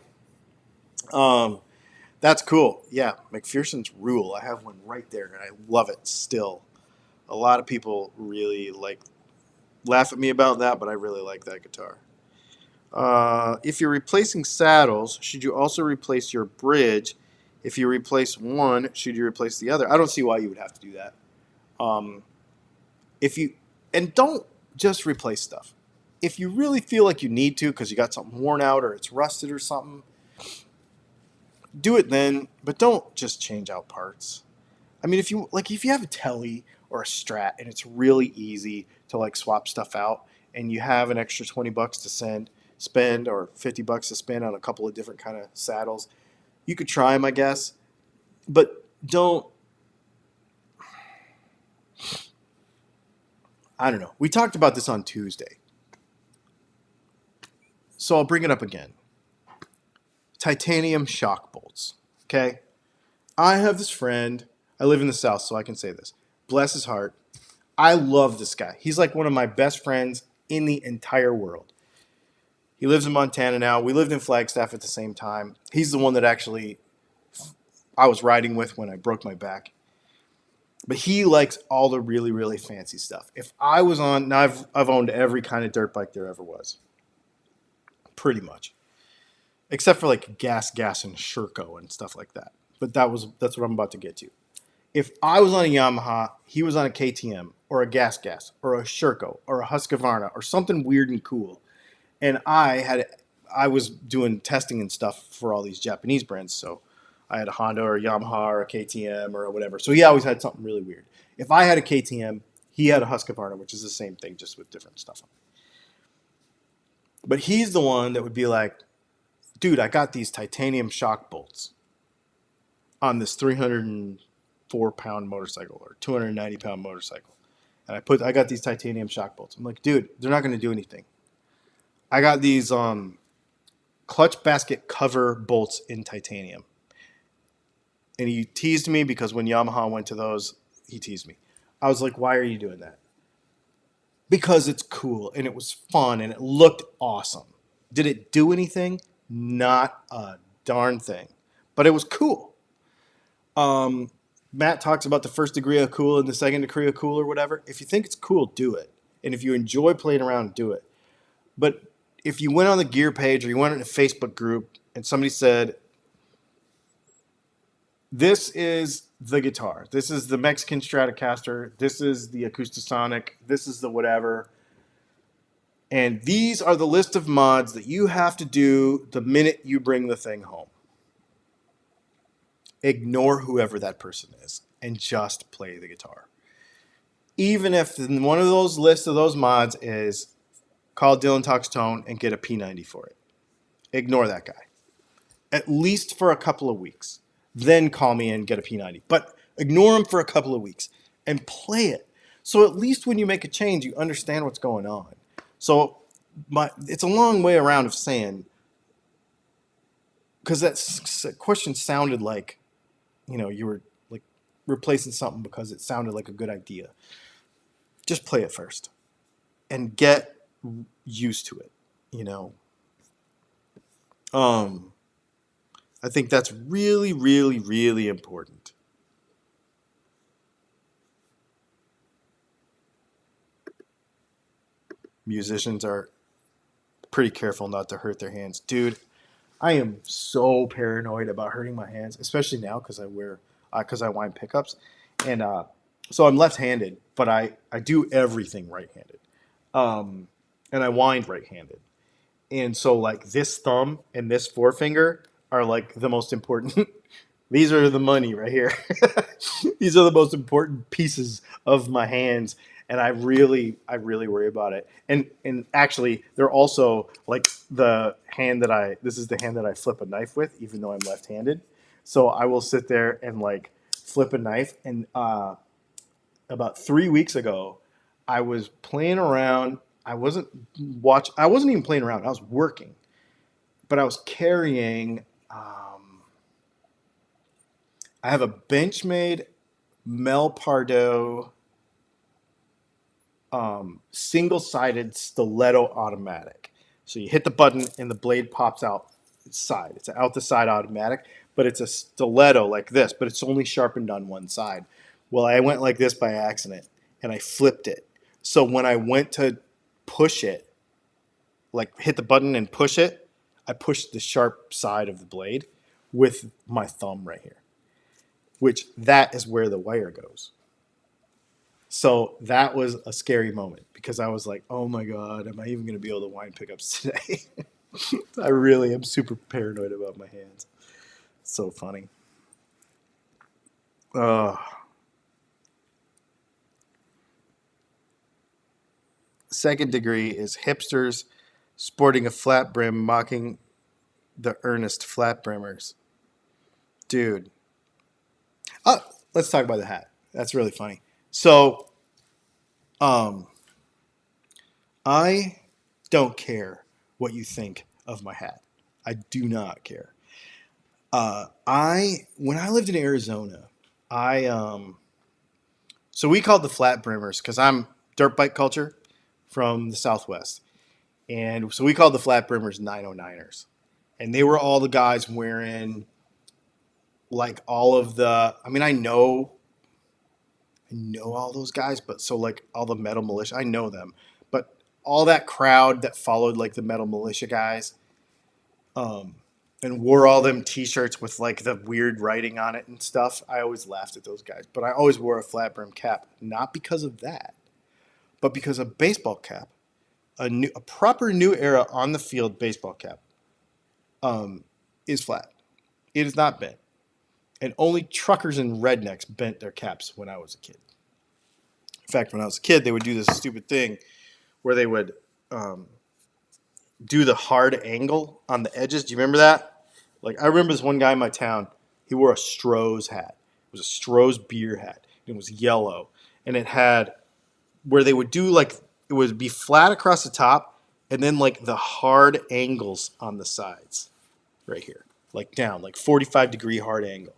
That's cool. Yeah, McPherson's rule. I have one right there, and I love it still. A lot of people really laugh at me about that, but I really like that guitar. If you're replacing saddles, should you also replace your bridge? If you replace one, should you replace the other? I don't see why you would have to do that. And don't just replace stuff. If you really feel like you need to because you got something worn out or it's rusted or something, do it then, but don't just change out parts. I mean, if you have a Tele or a Strat and it's really easy to like swap stuff out and you have an extra $20 to spend or $50 to spend on a couple of different kind of saddles, you could try them, I guess, but don't. I don't know. We talked about this on Tuesday. So I'll bring it up again. Titanium shock bolts. Okay? I have this friend. I live in the South, so I can say this. Bless his heart. I love this guy. He's like one of my best friends in the entire world. He lives in Montana now. We lived in Flagstaff at the same time. He's the one that actually I was riding with when I broke my back. But he likes all the really, really fancy stuff. If I was on, now I've owned every kind of dirt bike there ever was, pretty much, except for like gas, and Sherco and stuff like that. But that's what I'm about to get to. If I was on a Yamaha, he was on a KTM or a gas, or a Sherco or a Husqvarna or something weird and cool, and I was doing testing and stuff for all these Japanese brands, so I had a Honda or a Yamaha or a KTM or whatever. So he always had something really weird. If I had a KTM, he had a Husqvarna, which is the same thing, just with different stuff on it. But he's the one that would be like, dude, I got these titanium shock bolts on this 304-pound motorcycle or 290-pound motorcycle. And I got these titanium shock bolts. I'm like, dude, they're not going to do anything. I got these clutch basket cover bolts in titanium. And he teased me because when Yamaha went to those, he teased me. I was like, why are you doing that? Because it's cool and it was fun and it looked awesome. Did it do anything? Not a darn thing. But it was cool. Matt talks about the first degree of cool and the second degree of cool or whatever. If you think it's cool, do it. And if you enjoy playing around, do it. But if you went on the gear page or you went in a Facebook group and somebody said, this is the guitar, this is the Mexican Stratocaster, this is the Acoustasonic, this is the whatever, and these are the list of mods that you have to do the minute you bring the thing home. Ignore whoever that person is and just play the guitar. Even if one of those lists of those mods is call Dylan Talks Tone and get a P90 for it. Ignore that guy. At least for a couple of weeks. Then call me and get a P90. But ignore him for a couple of weeks and play it. So at least when you make a change, you understand what's going on. So it's a long way around of saying, because that question sounded like, you were like replacing something because it sounded like a good idea. Just play it first and get used to it, I think that's really, really, really important. Musicians are pretty careful not to hurt their hands. Dude, I am so paranoid about hurting my hands, especially now because I wind pickups. And so I'm left-handed, but I do everything right-handed. And I wind right-handed. And so like this thumb and this forefinger are like the most important. These are the money right here. These are the most important pieces of my hands. And I really worry about it. And actually they're also like this is the hand that I flip a knife with, even though I'm left-handed. So I will sit there and like flip a knife. And about 3 weeks ago, I was playing around. I wasn't even playing around. I was working, but I was carrying. I have a Benchmade Mel Pardo single-sided stiletto automatic. So you hit the button and the blade pops out side. It's an out the side automatic, but it's a stiletto like this, but it's only sharpened on one side. Well, I went like this by accident and I flipped it. So when I went to push it, like hit the button and push it, I pushed the sharp side of the blade with my thumb right here, which that is where the wire goes. So that was a scary moment because I was like, oh my God, am I even going to be able to wind pickups today? I really am super paranoid about my hands. So funny. Second degree is hipsters sporting a flat brim mocking the earnest flat brimmers. Dude. Oh, let's talk about the hat. That's really funny. So, I don't care what you think of my hat. I do not care. When I lived in Arizona, I so we called the flat brimmers because I'm dirt bike culture from the Southwest, and so we called the flat brimmers 909ers, and they were all the guys wearing like all of the. I mean, I know all those guys, but so like all the metal militia, I know them, but all that crowd that followed like the metal militia guys, um, and wore all them T-shirts with like the weird writing on it and stuff. I always laughed at those guys, but I always wore a flat brim cap, not because of that, but because a baseball cap, a proper new era on the field baseball cap, is flat. It is not bent, and only truckers and rednecks bent their caps when I was a kid. In fact, when I was a kid, they would do this stupid thing where they would um, do the hard angle on the edges. Do you remember that? Like, I remember this one guy in my town. He wore a Stroh's hat. It was a Stroh's beer hat. It was yellow, and it had where they would do like it would be flat across the top, and then like the hard angles on the sides, right here, like down, like 45-degree hard angle.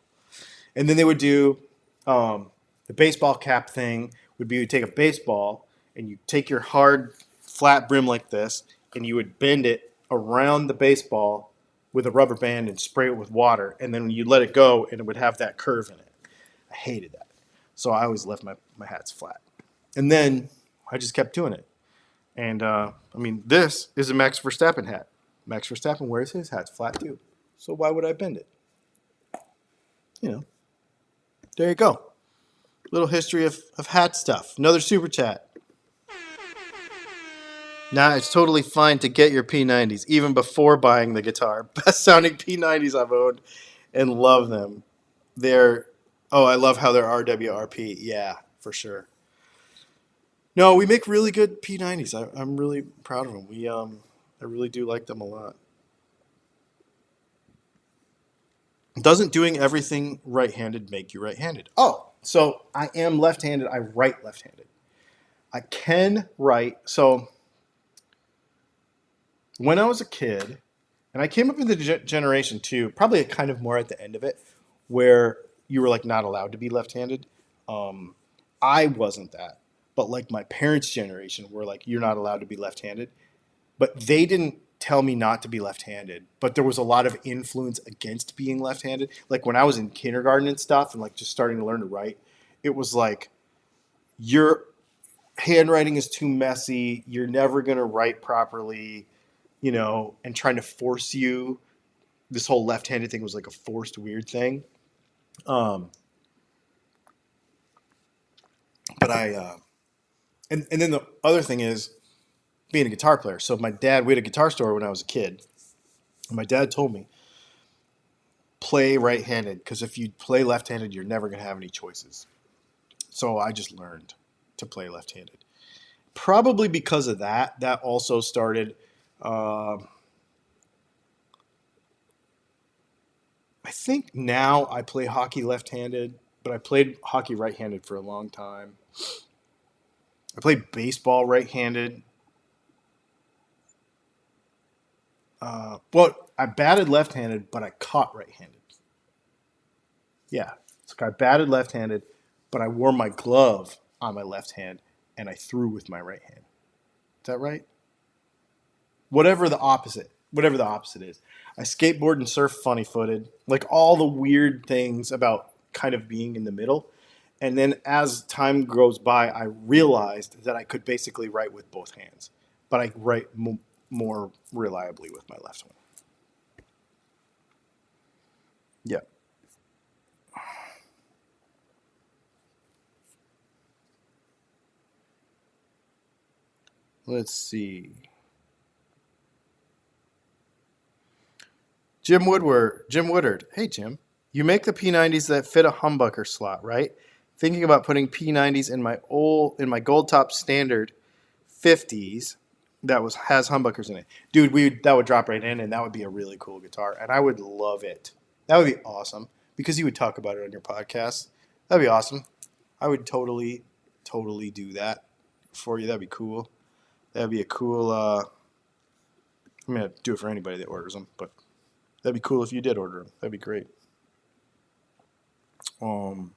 And then they would do the baseball cap thing. Would be you take a baseball and you take your hard flat brim like this, and you would bend it around the baseball with a rubber band and spray it with water, and then you let it go, and it would have that curve in it. I hated that, so I always left my hats flat. And then I just kept doing it. And I mean, this is a Max Verstappen hat. Max Verstappen wears his hats flat too. So why would I bend it? You know, there you go. Little history of hat stuff. Another super chat. Nah, it's totally fine to get your P90s, even before buying the guitar. Best sounding P90s I've owned and love them. They're, oh, I love how they're RWRP. Yeah, for sure. No, we make really good P90s. I'm really proud of them. I really do like them a lot. Doesn't doing everything right-handed make you right-handed? Oh, so I am left-handed. I write left-handed. I can write. So when I was a kid, and I came up in the generation too, probably kind of more at the end of it, where you were like not allowed to be left-handed. Um, I wasn't that, but like my parents' generation were like, you're not allowed to be left-handed. But they didn't tell me not to be left-handed. But there was a lot of influence against being left-handed. Like when I was in kindergarten and stuff, and like just starting to learn to write, it was like your handwriting is too messy. You're never gonna write properly, and trying to force you. This whole left-handed thing was like a forced weird thing. Um, but and then the other thing is being a guitar player. So my dad, we had a guitar store when I was a kid. And my dad told me, play right-handed, because if you play left-handed, you're never going to have any choices. So I just learned to play left-handed. Probably because of that, that also started. I think now I play hockey left-handed, but I played hockey right-handed for a long time. I played baseball right-handed. Well, I batted left-handed, but I caught right-handed. Yeah, so I batted left-handed, but I wore my glove on my left hand, and I threw with my right hand. Is that right? Whatever the opposite is. I skateboard and surf funny footed, like all the weird things about kind of being in the middle. And then as time goes by, I realized that I could basically write with both hands, but I write more reliably with my left one. Yeah. Let's see. Jim Woodard. Hey, Jim. You make the P90s that fit a humbucker slot, right? Thinking about putting P90s in my gold top standard 50s that has humbuckers in it. Dude, that would drop right in, and that would be a really cool guitar, and I would love it. That would be awesome because you would talk about it on your podcast. That'd be awesome. I would totally do that for you. That'd be cool. That'd be a cool I mean, I'd do it for anybody that orders them, but that'd be cool if you did order them. That'd be great. Um,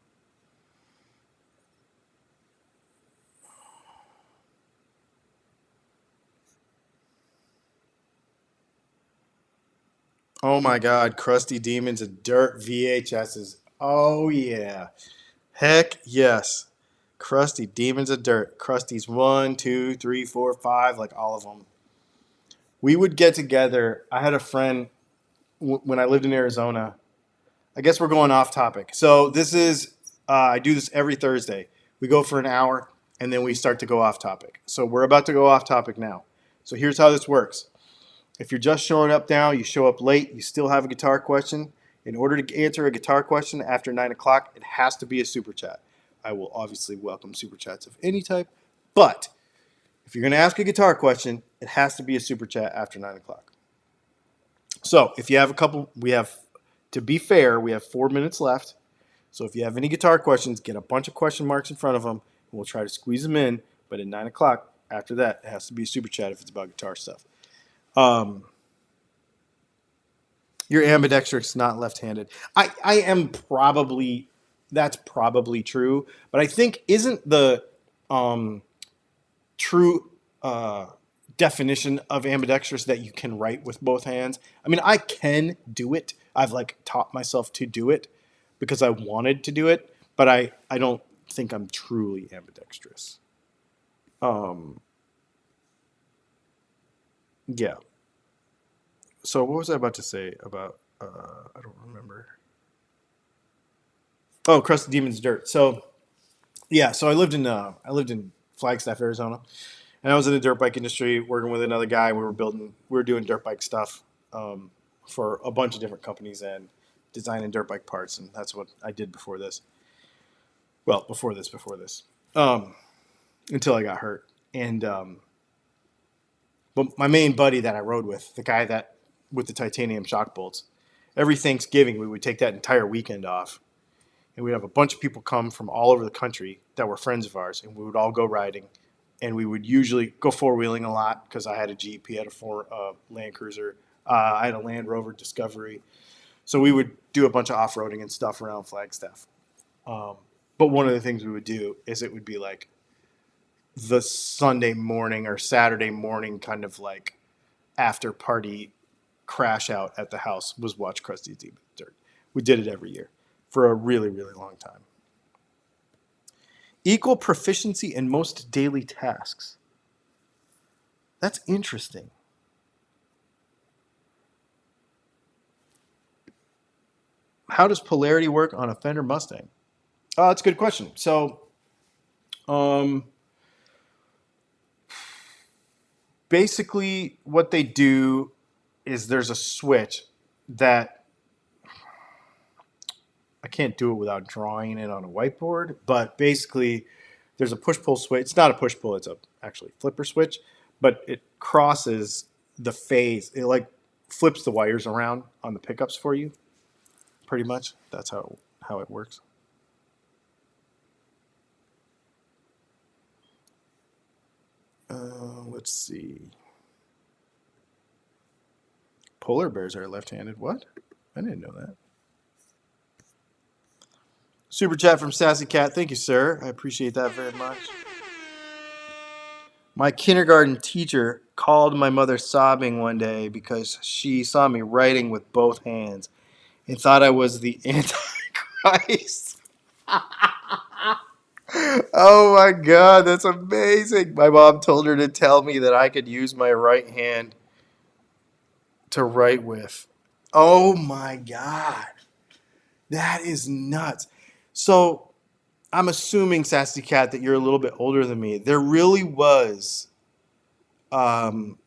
oh my God, Crusty Demons of Dirt VHSs. Oh yeah, heck yes. Crusty Demons of Dirt. Krusty's 1, 2, 3, 4, 5, like all of them. We would get together. I had a friend when I lived in Arizona. I guess we're going off topic. So this is I do this every Thursday. We go for an hour and then we start to go off topic. So we're about to go off topic now. So here's how this works. If you're just showing up now, you show up late, you still have a guitar question. In order to answer a guitar question after 9 o'clock, it has to be a super chat. I will obviously welcome super chats of any type, but if you're going to ask a guitar question, it has to be a super chat after 9 o'clock. So if you have a couple, to be fair, we have 4 minutes left. So if you have any guitar questions, get a bunch of question marks in front of them, and we'll try to squeeze them in. But at 9 o'clock, after that, it has to be a super chat if it's about guitar stuff. You're ambidextrous, not left-handed. I am probably, that's probably true. But I think isn't the true definition of ambidextrous that you can write with both hands? I mean, I can do it. I've like taught myself to do it because I wanted to do it, but I don't think I'm truly ambidextrous. Yeah. So what was I about to say about? I don't remember. Oh, Crusty Demons Dirt. So yeah, so I lived in Flagstaff, Arizona, and I was in the dirt bike industry working with another guy. We were doing dirt bike stuff for a bunch of different companies and designing dirt bike parts, and that's what I did before this. Well, before this, until I got hurt. And but my main buddy that I rode with, the guy that with the titanium shock bolts, every Thanksgiving we would take that entire weekend off, and we'd have a bunch of people come from all over the country that were friends of ours, and we would all go riding, and we would usually go four wheeling a lot because I had a Jeep, he had a Land Cruiser, I had a Land Rover Discovery, so we would do a bunch of off roading and stuff around Flagstaff. But one of the things we would do is it would be like the Sunday morning or Saturday morning kind of like after party crash out at the house was watch Krusty Demon Dirt. We did it every year for a really, really long time. Equal proficiency in most daily tasks. That's interesting. How does polarity work on a Fender Mustang? That's a good question. So, basically, what they do is there's a switch that I can't do it without drawing it on a whiteboard, but basically, there's a push-pull switch. It's not a push-pull; it's a actually flipper switch, but it crosses the phase. It like flips the wires around on the pickups for you. Pretty much, that's how it works. Let's see. Polar bears are left-handed. What? I didn't know that. Super chat from Sassy Cat. Thank you, sir. I appreciate that very much. My kindergarten teacher called my mother sobbing one day because she saw me writing with both hands and thought I was the Antichrist. Oh my God, that's amazing. My mom told her to tell me that I could use my right hand to write with. Oh my God. That is nuts. So I'm assuming, Sassy Cat, that you're a little bit older than me. Um,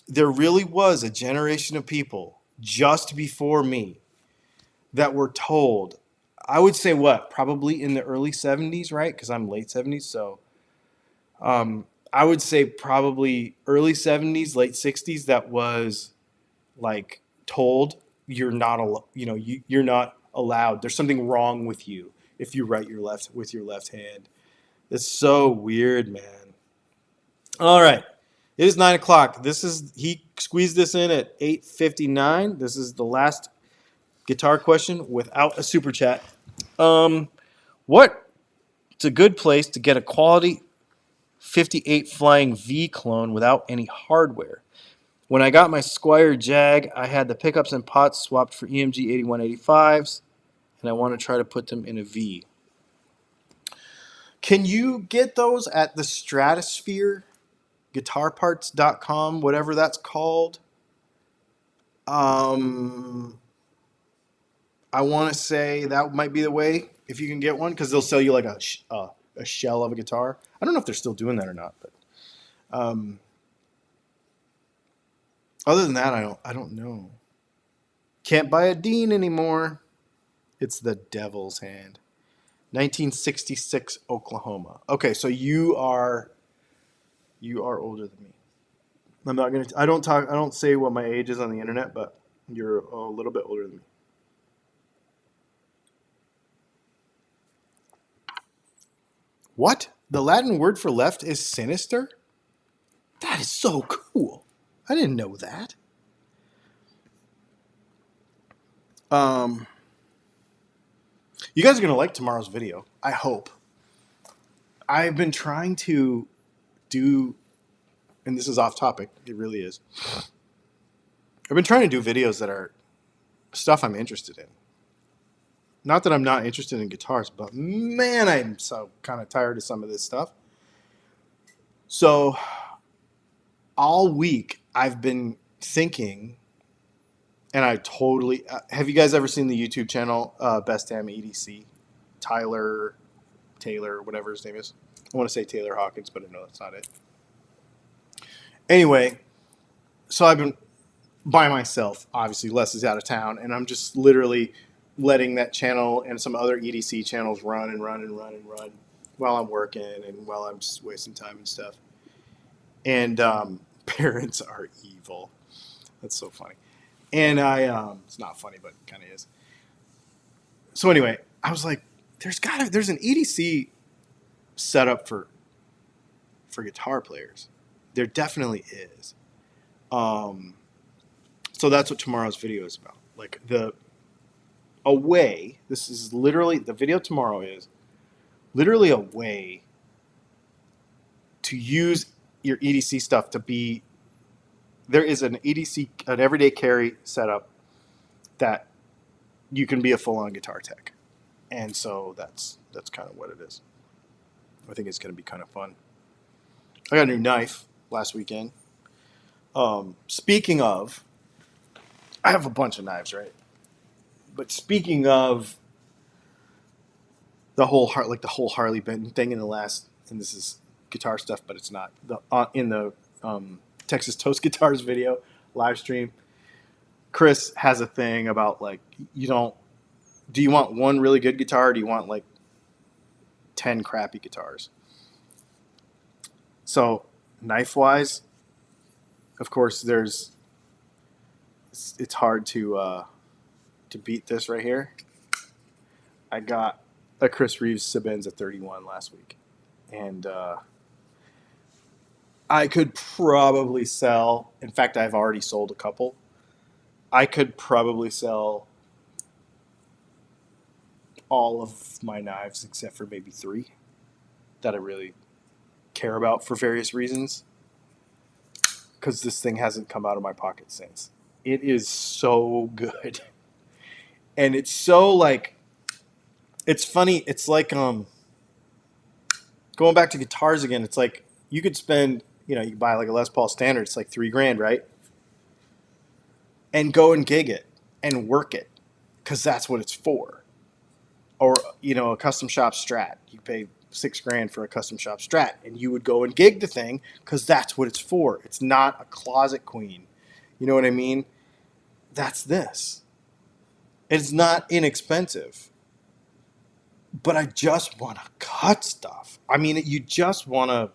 there really was a generation of people just before me that were told, I would say what, probably in the early 70s, right? Because I'm late 70s. So I would say probably early 70s, late 60s, that was like told you're not, you're not allowed. There's something wrong with you if you write with your left hand. It's so weird, man. All right. It is 9 o'clock. He squeezed this in at 8:59. This is the last guitar question without a super chat. What's a good place to get a quality 58 Flying V clone without any hardware? When I got my Squier Jag, I had the pickups and pots swapped for EMG 8185s, and I want to try to put them in a V. Can you get those at the Stratosphere? Guitarparts.com, whatever that's called. I want to say that might be the way if you can get one, because they'll sell you like a shell of a guitar. I don't know if they're still doing that or not, but other than that, I don't know. Can't buy a Dean anymore. It's the devil's hand. 1966 Oklahoma. Okay, so you are older than me. I'm not gonna. I don't say what my age is on the internet, but you're a little bit older than me. What? The Latin word for left is sinister? That is so cool. I didn't know that. You guys are going to like tomorrow's video. I hope. I've been trying to do, and this is off topic, it really is. I've been trying to do videos that are stuff I'm interested in. Not that I'm not interested in guitars, but man, I'm so kind of tired of some of this stuff. So all week I've been thinking, and I totally... have you guys ever seen the YouTube channel Best Damn EDC? Taylor, whatever his name is. I want to say Taylor Hawkins, but I know that's not it. Anyway, so I've been by myself. Obviously, Les is out of town, and I'm just literally letting that channel and some other EDC channels run while I'm working and while I'm just wasting time and stuff. And parents are evil. That's so funny. And it's not funny, but it kind of is. So anyway, I was like, there's an EDC setup for guitar players. There definitely is. So that's what tomorrow's video is about. Like this is literally, the video tomorrow is literally a way to use your EDC stuff to be, there is an EDC, an everyday carry setup that you can be a full-on guitar tech. And so that's kind of what it is. I think it's going to be kind of fun. I got a new knife last weekend. Speaking of, I have a bunch of knives, right? But speaking of the whole Harley Benton thing and this is guitar stuff, but it's not. In the Texas Toast Guitars video live stream, Chris has a thing about like, do you want one really good guitar or do you want like 10 crappy guitars? So knife wise, of course, it's hard to beat this right here. I got a Chris Reeves Sabenza 31 last week, and I could probably sell. In fact, I've already sold a couple. I could probably sell all of my knives except for maybe 3 that I really care about for various reasons, because this thing hasn't come out of my pocket since. It is so good. And it's so like, it's funny. It's like, going back to guitars again. It's like you could spend, you can buy like a Les Paul Standard. It's like $3,000, right? And go and gig it and work it, because that's what it's for. Or, a custom shop Strat. You pay $6,000 for a custom shop Strat, and you would go and gig the thing because that's what it's for. It's not a closet queen. You know what I mean? That's this. It's not inexpensive, but I just want to cut stuff. I mean, you just want to,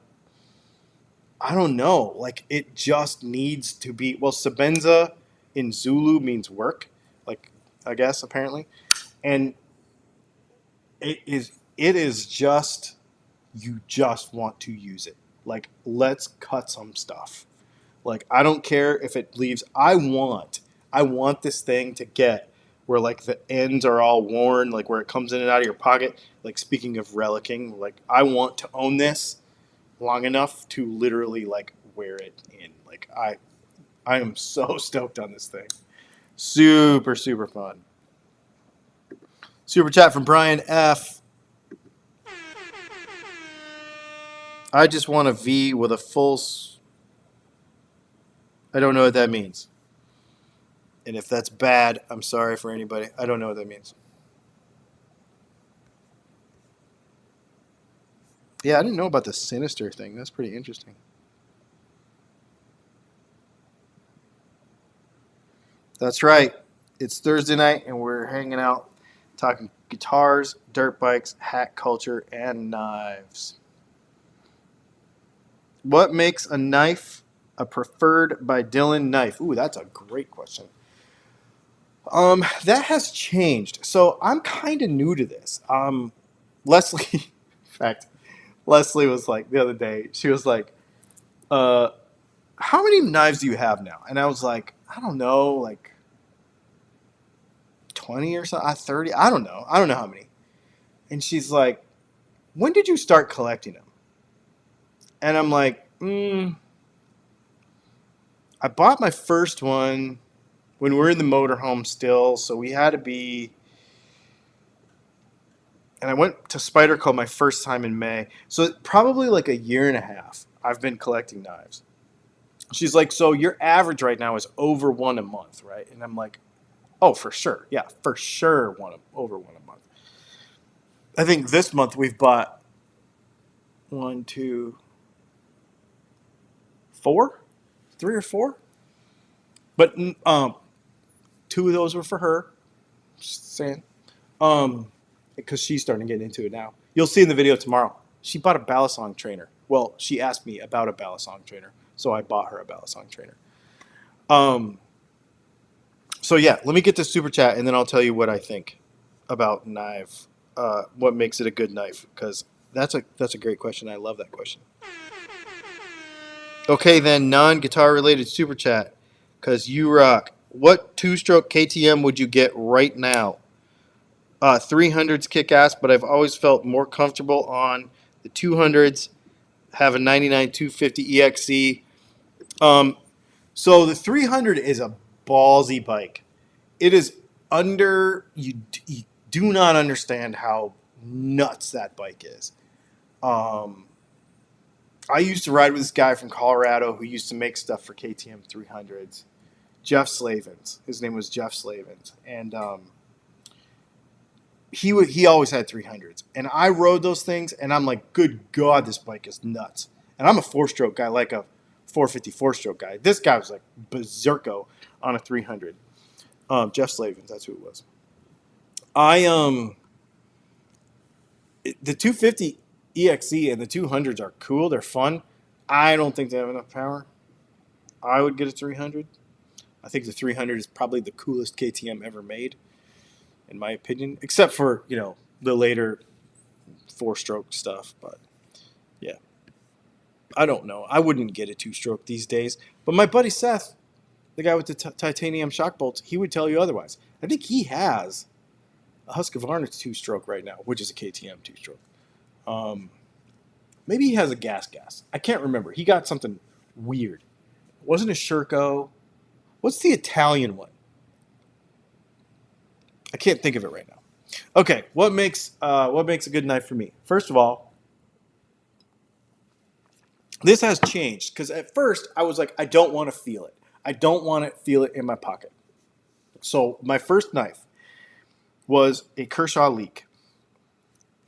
I don't know, like it just needs to be, well, Sabenza in Zulu means work, like, I guess, apparently. And it is just, you just want to use it. Like, let's cut some stuff. Like, I don't care if it leaves. I want this thing to get where like the ends are all worn, like where it comes in and out of your pocket. Like, speaking of relicking, like I want to own this long enough to literally like wear it in. Like, I am so stoked on this thing. Super, super fun. Super chat from Brian F. I just want a V with a full. I don't know what that means. And if that's bad, I'm sorry for anybody. I don't know what that means. Yeah, I didn't know about the Sinister thing. That's pretty interesting. That's right. It's Thursday night, and we're hanging out talking guitars, dirt bikes, hat culture, and knives. What makes a knife a preferred by Dylan knife? Ooh, that's a great question. That has changed. So I'm kind of new to this. Leslie, in fact, Leslie was like the other day. She was like, "How many knives do you have now?" And I was like, "I don't know, like 20 or so, 30. I don't know. I don't know how many." And she's like, "When did you start collecting them?" And I'm like, I bought my first one when we were in the motorhome still, so we had to be. And I went to Spyderco my first time in May, so probably like a year and a half. I've been collecting knives. She's like, "So your average right now is over one a month, right?" And I'm like, "Oh, for sure, yeah, for sure, over one a month." I think this month we've bought one, two, four, three or four, but two of those were for her. Just saying, because she's starting to get into it now. You'll see in the video tomorrow. She bought a balisong trainer. Well, she asked me about a balisong trainer, so I bought her a balisong trainer. So yeah, let me get this super chat, and then I'll tell you what I think about knife. What makes it a good knife? Because that's a great question. I love that question. Okay, then non-guitar related super chat, because you rock. What two-stroke KTM would you get right now? 300s kick ass, but I've always felt more comfortable on the 200s. Have a 99 250 EXC. So the 300 is a ballsy bike. It is you do not understand how nuts that bike is. I used to ride with this guy from Colorado who used to make stuff for KTM 300s. Jeff Slavens. His name was Jeff Slavens, and he always had 300s, and I rode those things, and I'm like, good God, this bike is nuts. And I'm a four-stroke guy, like a 454 stroke guy. This guy was like berserko on a 300. Jeff Slavens, that's who it was. The 250 EXE and the 200s are cool. They're fun. I don't think they have enough power. I would get a 300. I think the 300 is probably the coolest KTM ever made, in my opinion, except for, the later four-stroke stuff. But yeah, I don't know. I wouldn't get a two-stroke these days. But my buddy Seth, the guy with the titanium shock bolts, he would tell you otherwise. I think he has a Husqvarna two-stroke right now, which is a KTM two-stroke. Maybe he has a gas. I can't remember. He got something weird. It wasn't a Sherco. What's the Italian one? I can't think of it right now. Okay, what makes a good knife for me? First of all, this has changed because at first I was like, I don't want to feel it. I don't want to feel it in my pocket. So my first knife was a Kershaw Leak,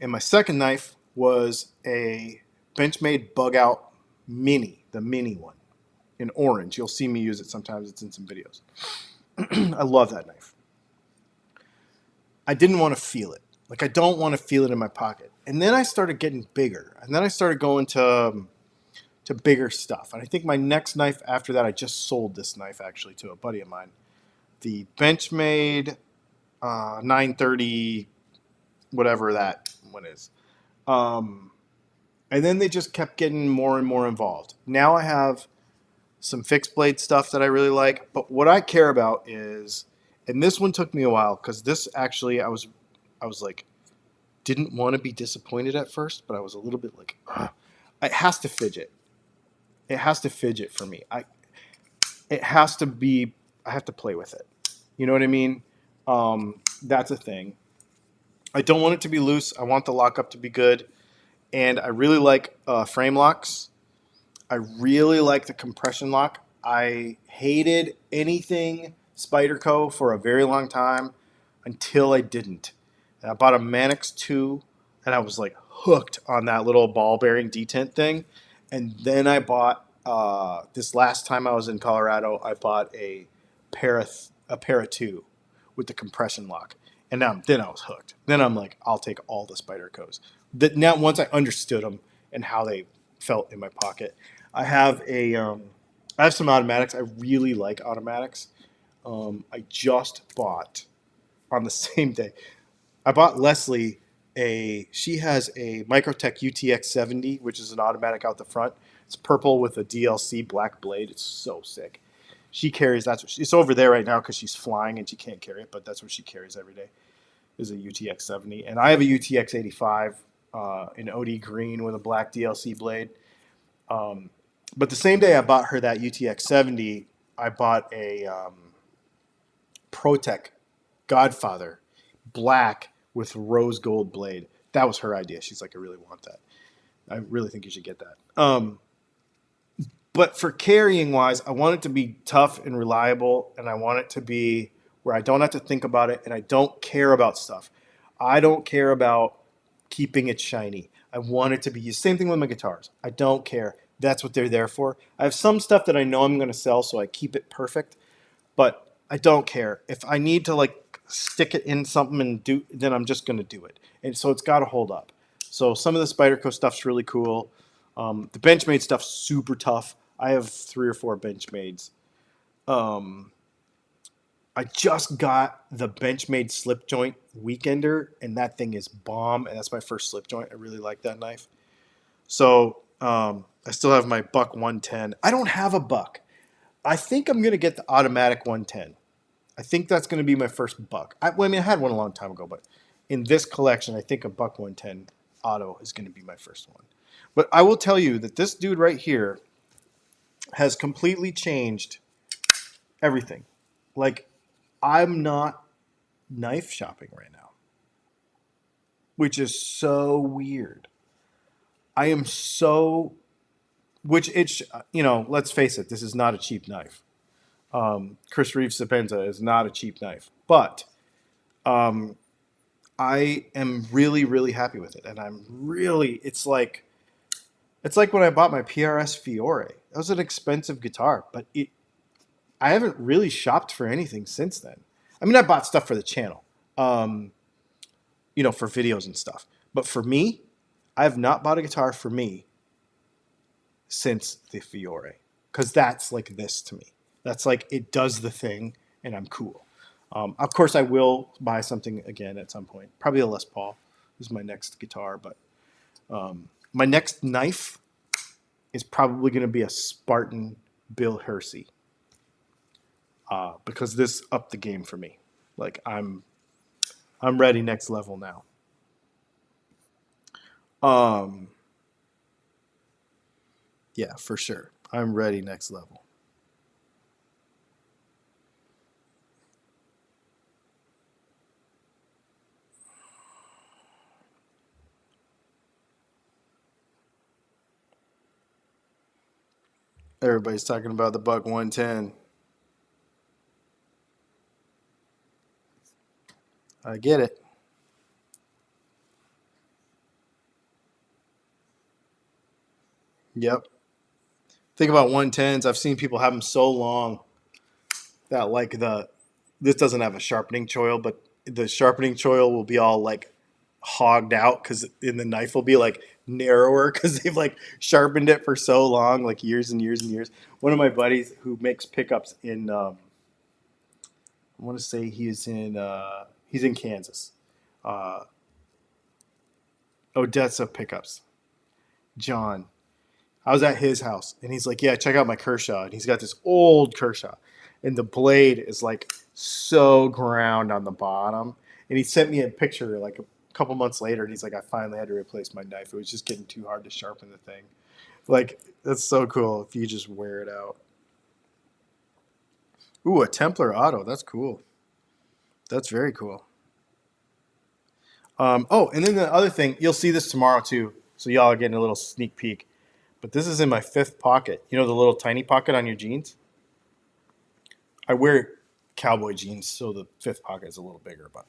and my second knife was a Benchmade Bug Out Mini, the mini one, in orange. You'll see me use it sometimes. It's in some videos. I love that knife. I didn't want to feel it. Like, I don't want to feel it in my pocket. And then I started getting bigger. And then I started going to bigger stuff. And I think my next knife after that, I just sold this knife actually to a buddy of mine. The Benchmade 930, whatever that one is. And then they just kept getting more and more involved. Now I have some fixed blade stuff that I really like. But what I care about is, and this one took me a while because this actually I was like didn't want to be disappointed at first, but I was a little bit like, ugh. It has to fidget. It has to fidget for me. It has to be. I have to play with it. You know what I mean? That's a thing. I don't want it to be loose. I want the lockup to be good, and I really like frame locks. I really like the compression lock. I hated anything Spyderco for a very long time until I didn't. And I bought a Mannix 2, and I was like hooked on that little ball bearing detent thing. And then I bought this last time I was in Colorado. I bought a Para 2 with the compression lock, and then I was hooked. Then I'm like, I'll take all the Spydercos. That now once I understood them and how they felt in my pocket. I have I have some automatics. I really like automatics. I just bought on the same day. I bought Leslie she has a Microtech UTX 70, which is an automatic out the front. It's purple with a DLC black blade. It's so sick. She carries it's over there right now because she's flying and she can't carry it, but that's what she carries every day. Is a UTX 70, and I have a UTX 85 in OD green with a black DLC blade. But the same day I bought her that UTX 70, I bought a ProTech Godfather black with rose gold blade. That was her idea. She's like, I really want that. I really think you should get that. But for carrying wise, I want it to be tough and reliable, and I want it to be where I don't have to think about it, and I don't care about stuff. I don't care about keeping it shiny. I want it to be the same thing with my guitars. I don't care. That's what they're there for. I have some stuff that I know I'm going to sell, so I keep it perfect, but I don't care. If I need to like stick it in something and do, then I'm just going to do it. And so it's got to hold up. So some of the Spyderco stuff's really cool. The Benchmade stuff's super tough. I have 3 or 4 Benchmades. I just got the Benchmade slip joint Weekender, and that thing is bomb. And that's my first slip joint. I really like that knife. So I still have my Buck 110. I don't have a Buck. I think I'm going to get the automatic 110. I think that's going to be my first Buck. I mean, I had one a long time ago, but in this collection, I think a Buck 110 auto is going to be my first one. But I will tell you that this dude right here has completely changed everything. Like, I'm not knife shopping right now, which is so weird. I am so, which it's, let's face it, this is not a cheap knife. Chris Reeves Sapenza is not a cheap knife, but I am really, really happy with it. And it's like when I bought my PRS Fiore. That was an expensive guitar, but I haven't really shopped for anything since then. I mean, I bought stuff for the channel, for videos and stuff. But for me, I have not bought a guitar for me since the Fiore, because that's like this to me. That's like it does the thing, and I'm cool. Of course, I will buy something again at some point. Probably a Les Paul is my next guitar, but my next knife is probably going to be a Spartan Bill Hersey, because this upped the game for me. Like I'm ready next level now. Yeah, for sure. I'm ready next level. Everybody's talking about the Buck 110. I get it. Yep. Think about 110s. I've seen people have them so long that like this doesn't have a sharpening choil, but the sharpening choil will be all like hogged out because in the knife will be like narrower because they've like sharpened it for so long, like years and years and years. One of my buddies who makes pickups in I want to say he's in Kansas. Odessa Pickups. John. I was at his house, and he's like, "Yeah, check out my Kershaw." And he's got this old Kershaw, and the blade is like so ground on the bottom. And he sent me a picture like a couple months later, and he's like, "I finally had to replace my knife. It was just getting too hard to sharpen the thing." Like, that's so cool if you just wear it out. Ooh, a Templar Auto. That's cool. That's very cool. Oh, and then the other thing, you'll see this tomorrow too. So y'all are getting a little sneak peek. But this is in my fifth pocket. You know the little tiny pocket on your jeans? I wear cowboy jeans, so the fifth pocket is a little bigger. But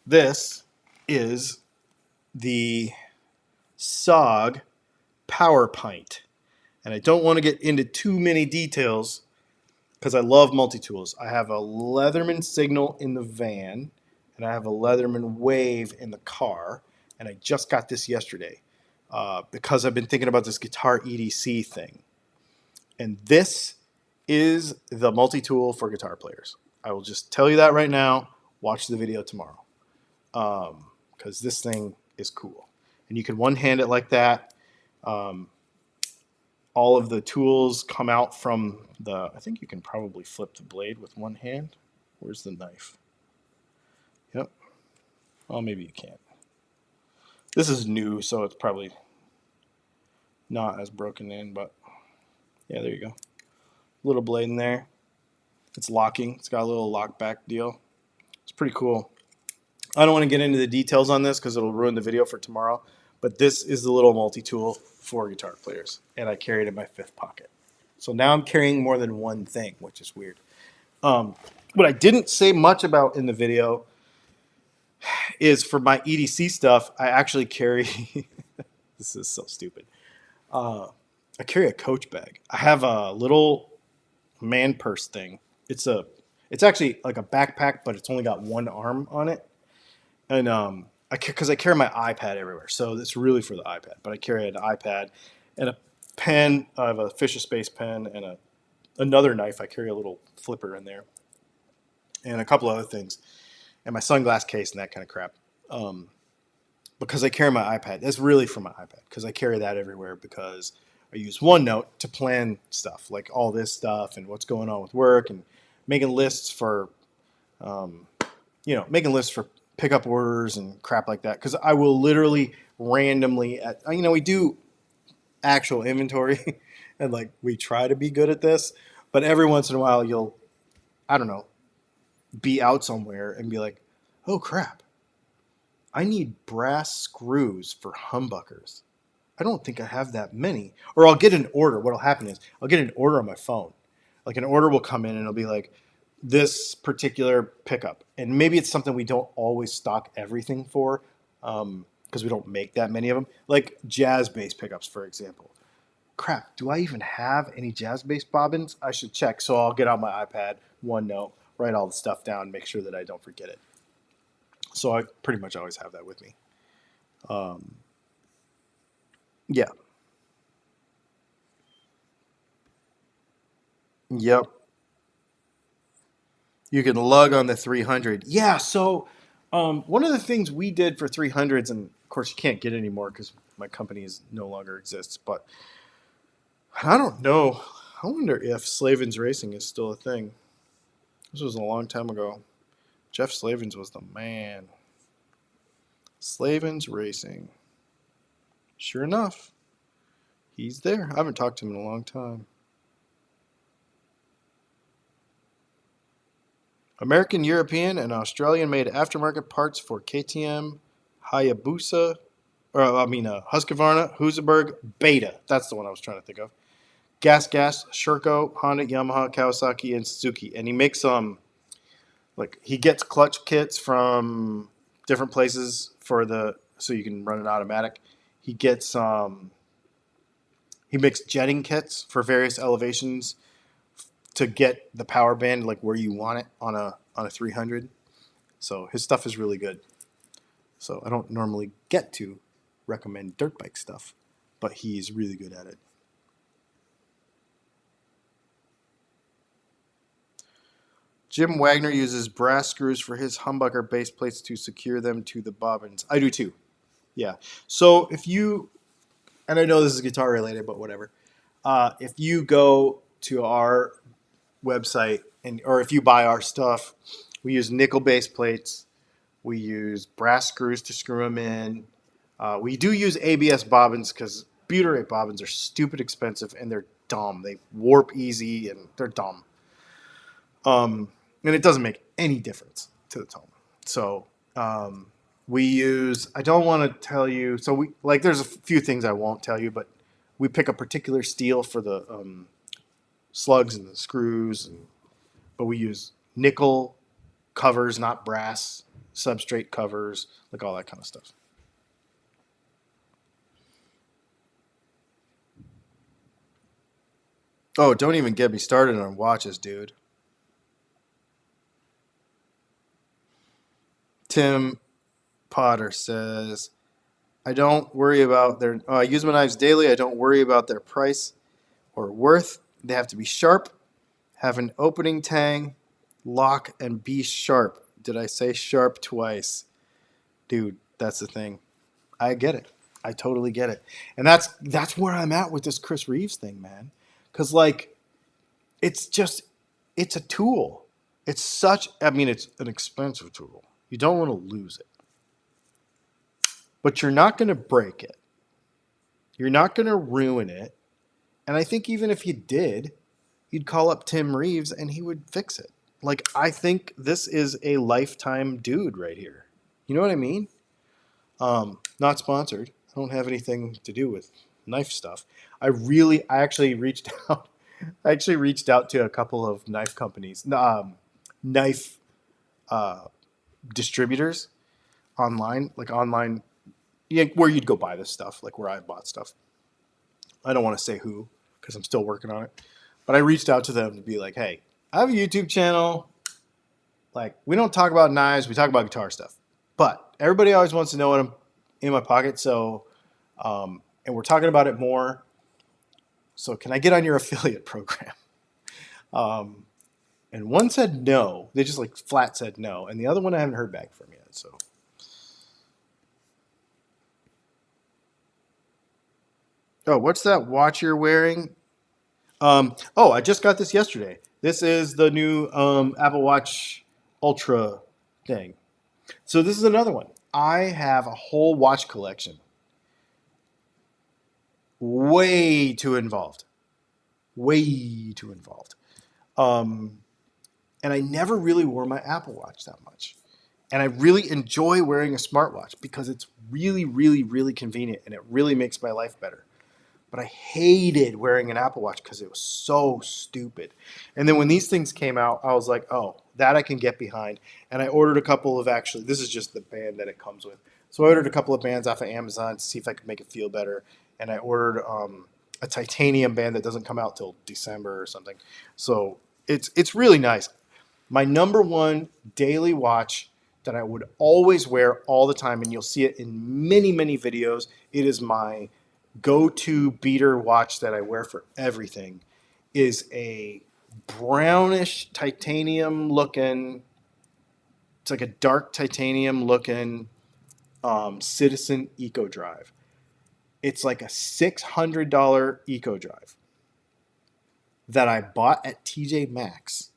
this is the SOG Power Pint. And I don't want to get into too many details because I love multi-tools. I have a Leatherman Signal in the van, and I have a Leatherman Wave in the car, and I just got this yesterday because I've been thinking about this guitar EDC thing. And this is the multi-tool for guitar players. I will just tell you that right now. Watch the video tomorrow because this thing is cool. And you can one-hand it like that. All of the tools come out from the, I think you can probably flip the blade with one hand. Where's the knife? Yep. Well, maybe you can't. This is new, so it's probably not as broken in, but yeah, there you go. Little blade in there. It's locking. It's got a little lock back deal. It's pretty cool. I don't want to get into the details on this because it'll ruin the video for tomorrow, but this is the little multi-tool for guitar players, and I carry it in my fifth pocket. So now I'm carrying more than one thing, which is weird. What I didn't say much about in the video is for my EDC stuff, I actually carry, this is so stupid, I carry a Coach bag. I have a little man purse thing. It's actually like a backpack, but it's only got one arm on it. And because I carry my iPad everywhere, so it's really for the iPad. But I carry an iPad and a pen. I have a Fisher Space pen and another knife. I carry a little flipper in there, and a couple other things, and my sunglass case and that kind of crap. Because I carry my iPad. That's really for my iPad because I carry that everywhere because I use OneNote to plan stuff like all this stuff and what's going on with work and making lists for, making lists for pickup orders and crap like that. Because I will literally randomly, we do actual inventory and like we try to be good at this, but every once in a while you'll, I don't know, be out somewhere and be like, oh crap, I need brass screws for humbuckers. I don't think I have that many. Or I'll get an order. What'll happen is I'll get an order on my phone. Like an order will come in and it'll be like this particular pickup. And maybe it's something we don't always stock everything for because we don't make that many of them. Like jazz bass pickups, for example. Crap, do I even have any jazz bass bobbins? I should check. So I'll get out my iPad, OneNote, write all the stuff down, make sure that I don't forget it. So I pretty much always have that with me. Yeah. Yep. You can lug on the 300. Yeah. So one of the things we did for 300s, and of course you can't get anymore because my company no longer exists. But I don't know. I wonder if Slavens Racing is still a thing. This was a long time ago. Jeff Slavens was the man. Slavens Racing. Sure enough, he's there. I haven't talked to him in a long time. American, European, and Australian made aftermarket parts for KTM, Hayabusa, Husqvarna, Husaberg, Beta. That's the one I was trying to think of. Gas, Sherco, Honda, Yamaha, Kawasaki, and Suzuki. And he makes he gets clutch kits from different places so you can run an automatic. He gets he makes jetting kits for various elevations to get the power band like where you want it on a 300. So his stuff is really good. So I don't normally get to recommend dirt bike stuff, but he's really good at it. Jim Wagner uses brass screws for his humbucker base plates to secure them to the bobbins. I do too. Yeah. So if you and I know this is guitar related, but whatever. If you go to our website or if you buy our stuff, we use nickel base plates. We use brass screws to screw them in. We do use ABS bobbins because butyrate bobbins are stupid expensive and they're dumb. They warp easy and they're dumb. And it doesn't make any difference to the tone. So we use. I don't want to tell you. So we like. There's a few things I won't tell you, but we pick a particular steel for the slugs and the screws, but we use nickel covers, not brass substrate covers, like all that kind of stuff. Oh, don't even get me started on watches, dude. Tim Potter says, I don't worry about their. I use my knives daily. I don't worry about their price or worth. They have to be sharp, have an opening tang, lock, and be sharp. Did I say sharp twice? Dude, that's the thing. I get it. I totally get it. And that's where I'm at with this Chris Reeves thing, man. Cause like it's just it's a tool. It's such I mean it's an expensive tool. You don't want to lose it. But you're not going to break it. You're not going to ruin it. And I think even if you did, you'd call up Tim Reeves and he would fix it. Like I think this is a lifetime dude right here. You know what I mean? Not sponsored. I don't have anything to do with knife stuff. I actually reached out. I actually reached out to a couple of knife companies, knife distributors online, like online, yeah, where you'd go buy this stuff, like where I bought stuff. I don't want to say who because I'm still working on it, but I reached out to them to be like, hey, I have a YouTube channel. Like, we don't talk about knives, we talk about guitar stuff. But everybody always wants to know what I'm in my pocket, so and we're talking about it more. So can I get on your affiliate program? Um, and one said no. They just like flat said no, and the other one I haven't heard back from yet. So, oh, what's that watch you're wearing? Oh, I just got this yesterday. This is the new Apple Watch Ultra thing. So this is another one. I have a whole watch collection. Way too involved. Way too involved. Um, and I never really wore my Apple Watch that much. And I really enjoy wearing a smartwatch because it's really, really, really convenient and it really makes my life better. But I hated wearing an Apple Watch because it was so stupid. And then when these things came out, I was like, oh, that I can get behind. And I ordered a couple of actually, this is just the band that it comes with. So I ordered a couple of bands off of Amazon to see if I could make it feel better. And I ordered a titanium band that doesn't come out till December or something. So it's really nice. My number one daily watch that I would always wear all the time, and you'll see it in many, many videos. It is my go-to beater watch that I wear for everything. Is a brownish titanium looking. It's like a dark titanium looking Citizen Eco Drive. It's like a $600 Eco Drive that I bought at TJ Maxx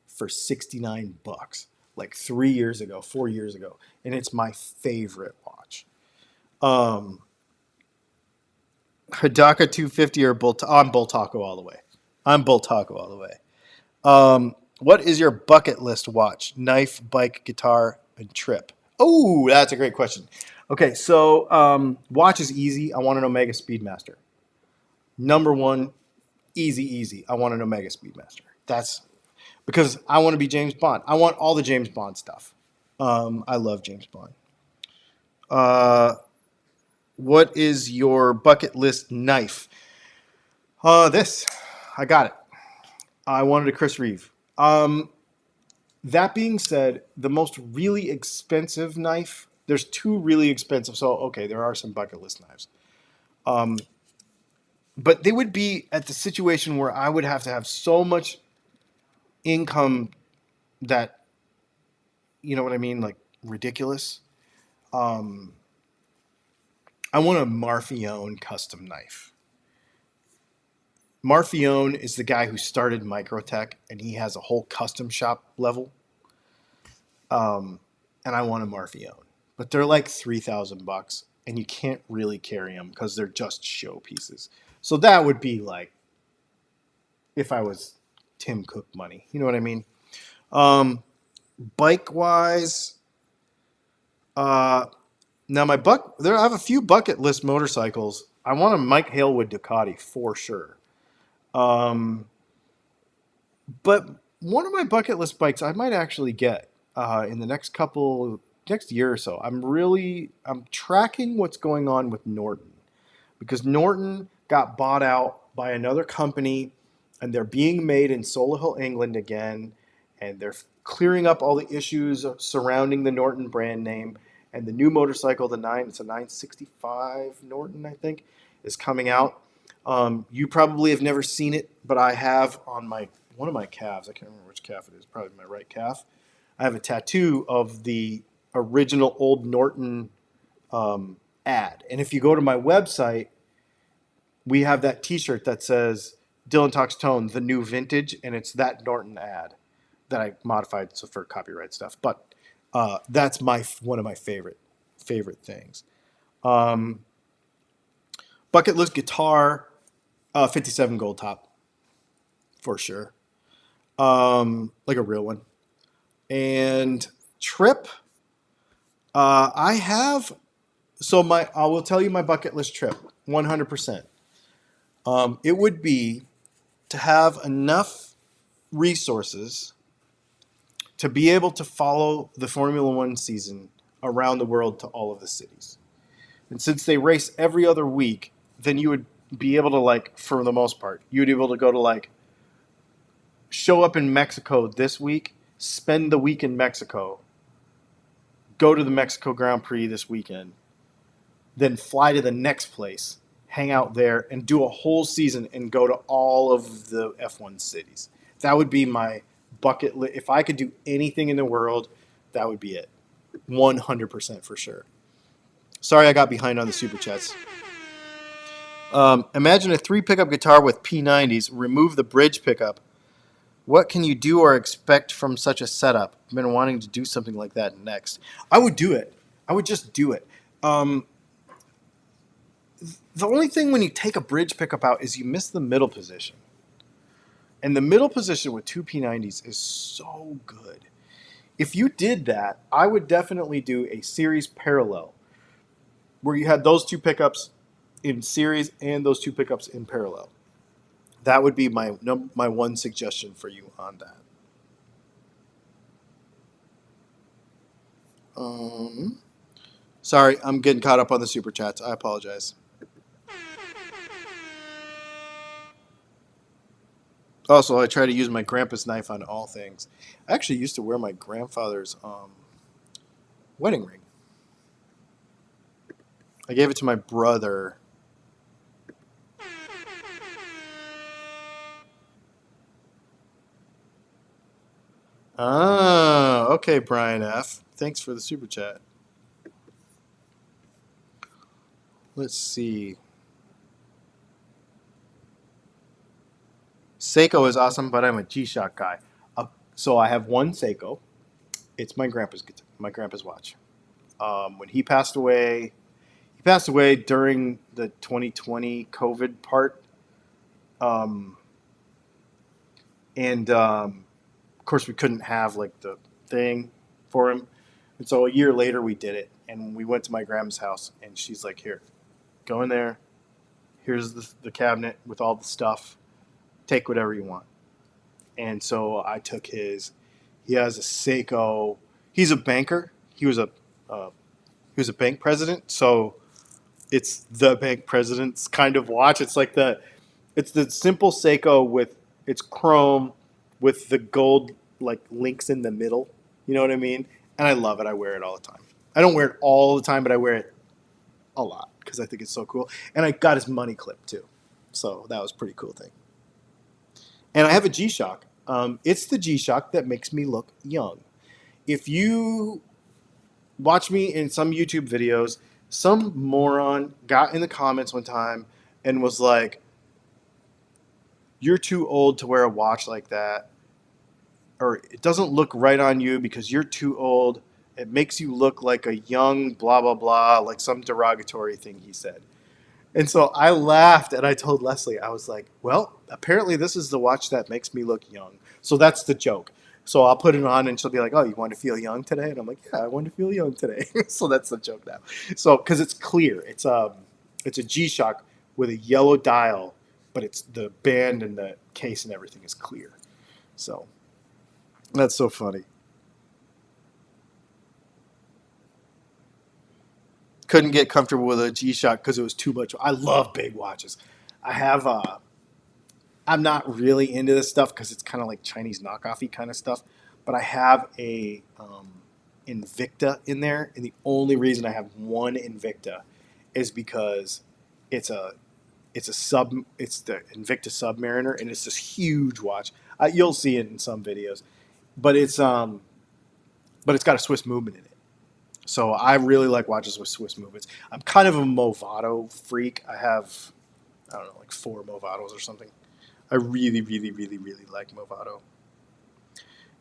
for 69 bucks like 3 years ago, 4 years ago, and it's my favorite watch. Um, Hidaka 250 or Bull? I'm Bull Taco all the way. I'm Bull Taco all the way. What is your bucket list watch? Knife, bike, guitar, and trip. Oh, that's a great question. Okay, so watch is easy. I want an Omega Speedmaster. Number one, easy, easy. I want an Omega Speedmaster. That's because I want to be James Bond. I want all the James Bond stuff. I love James Bond. Uh, what is your bucket list knife? This. I got it. I wanted a Chris Reeve. That being said, the most really expensive knife, there's two really expensive. So, okay, there are some bucket list knives. But they would be at the situation where I would have to have so much income that, you know what I mean? Like ridiculous. Um, I want a Marfione custom knife. Marfione is the guy who started Microtech, and he has a whole custom shop level. And I want a Marfione, but they're like $3,000, and you can't really carry them because they're just show pieces. So that would be like if I was Tim Cook money. You know what I mean? Bike wise, uh, now I have a few bucket list motorcycles. I want a Mike Halewood Ducati for sure. Um, but one of my bucket list bikes I might actually get in the next year or so. I'm tracking what's going on with Norton because Norton got bought out by another company, and they're being made in Solihull, England again, and they're clearing up all the issues surrounding the Norton brand name. And the new motorcycle, it's a 965 Norton, I think, is coming out. You probably have never seen it, but I have on one of my calves. I can't remember which calf it is. Probably my right calf. I have a tattoo of the original old Norton ad. And if you go to my website, we have that T-shirt that says Dylan Talks Tone, the new vintage, and it's that Norton ad that I modified for copyright stuff. But that's one of my favorite things. Bucket list guitar, 57 gold top, for sure. Like a real one. And trip, I have. I will tell you my bucket list trip, 100%. It would be to have enough resources to be able to follow the Formula One season around the world to all of the cities. And since they race every other week, then you would be able to, like, for the most part, you would be able to go to, like, show up in Mexico this week, spend the week in Mexico, go to the Mexico Grand Prix this weekend, then fly to the next place, hang out there, and do a whole season and go to all of the F1 cities. That would be my bucket list. If I could do anything in the world, that would be it. 100% for sure. Sorry I got behind on the super chats. Imagine a 3 pickup guitar with P90s. Remove the bridge pickup. What can you do or expect from such a setup? I've been wanting to do something like that next. I would do it. I would just do it. The only thing when you take a bridge pickup out is you miss the middle position. And the middle position with 2 P90s is so good. If you did that, I would definitely do a series parallel where you had those 2 pickups in series and those 2 pickups in parallel. That would be my one suggestion for you on that. Sorry, I'm getting caught up on the super chats. I apologize. Also, I try to use my grandpa's knife on all things. I actually used to wear my grandfather's wedding ring. I gave it to my brother. Ah, okay, Brian F. Thanks for the super chat. Let's see. Seiko is awesome, but I'm a G-Shock guy. So I have one Seiko. It's my grandpa's watch. When he passed away during the 2020 COVID part. Of course, we couldn't have like the thing for him. And so a year later, we did it. And we went to my grandma's house, and she's like, here, go in there. Here's the cabinet with all the stuff. Take whatever you want. And so I took his. He has a Seiko. He's a banker. He was a bank president. So it's the bank president's kind of watch. It's the simple Seiko with it's chrome with the gold like links in the middle. You know what I mean? And I love it. I wear it all the time. I don't wear it all the time, but I wear it a lot because I think it's so cool. And I got his money clip too. So that was a pretty cool thing. And I have a G-Shock. It's the G-Shock that makes me look young. If you watch me in some YouTube videos, Some moron got in the comments one time and was like, "You're too old to wear a watch like that," or "It doesn't look right on you because you're too old. It makes you look like a young blah blah blah," like some derogatory thing he said. And so I laughed and I told Leslie, I was like, "Well, apparently this is the watch that makes me look young." So that's the joke. So I'll put it on and she'll be like, "Oh, you want to feel young today?" And I'm like, "Yeah, I want to feel young today." So that's the joke now. So because it's clear, it's a G-Shock with a yellow dial, but it's the band and the case and everything is clear. So that's so funny. Couldn't get comfortable with a G-Shock because it was too much. I love big watches. I have I'm not really into this stuff because it's kind of like Chinese knockoffy kind of stuff. But I have a Invicta in there, and the only reason I have one Invicta is because it's a it's the Invicta Submariner, and it's this huge watch. You'll see it in some videos, but it's got a Swiss movement in it. So I really like watches with Swiss movements. I'm kind of a Movado freak. I don't know, like four Movados or something. I really, really, really, really like Movado.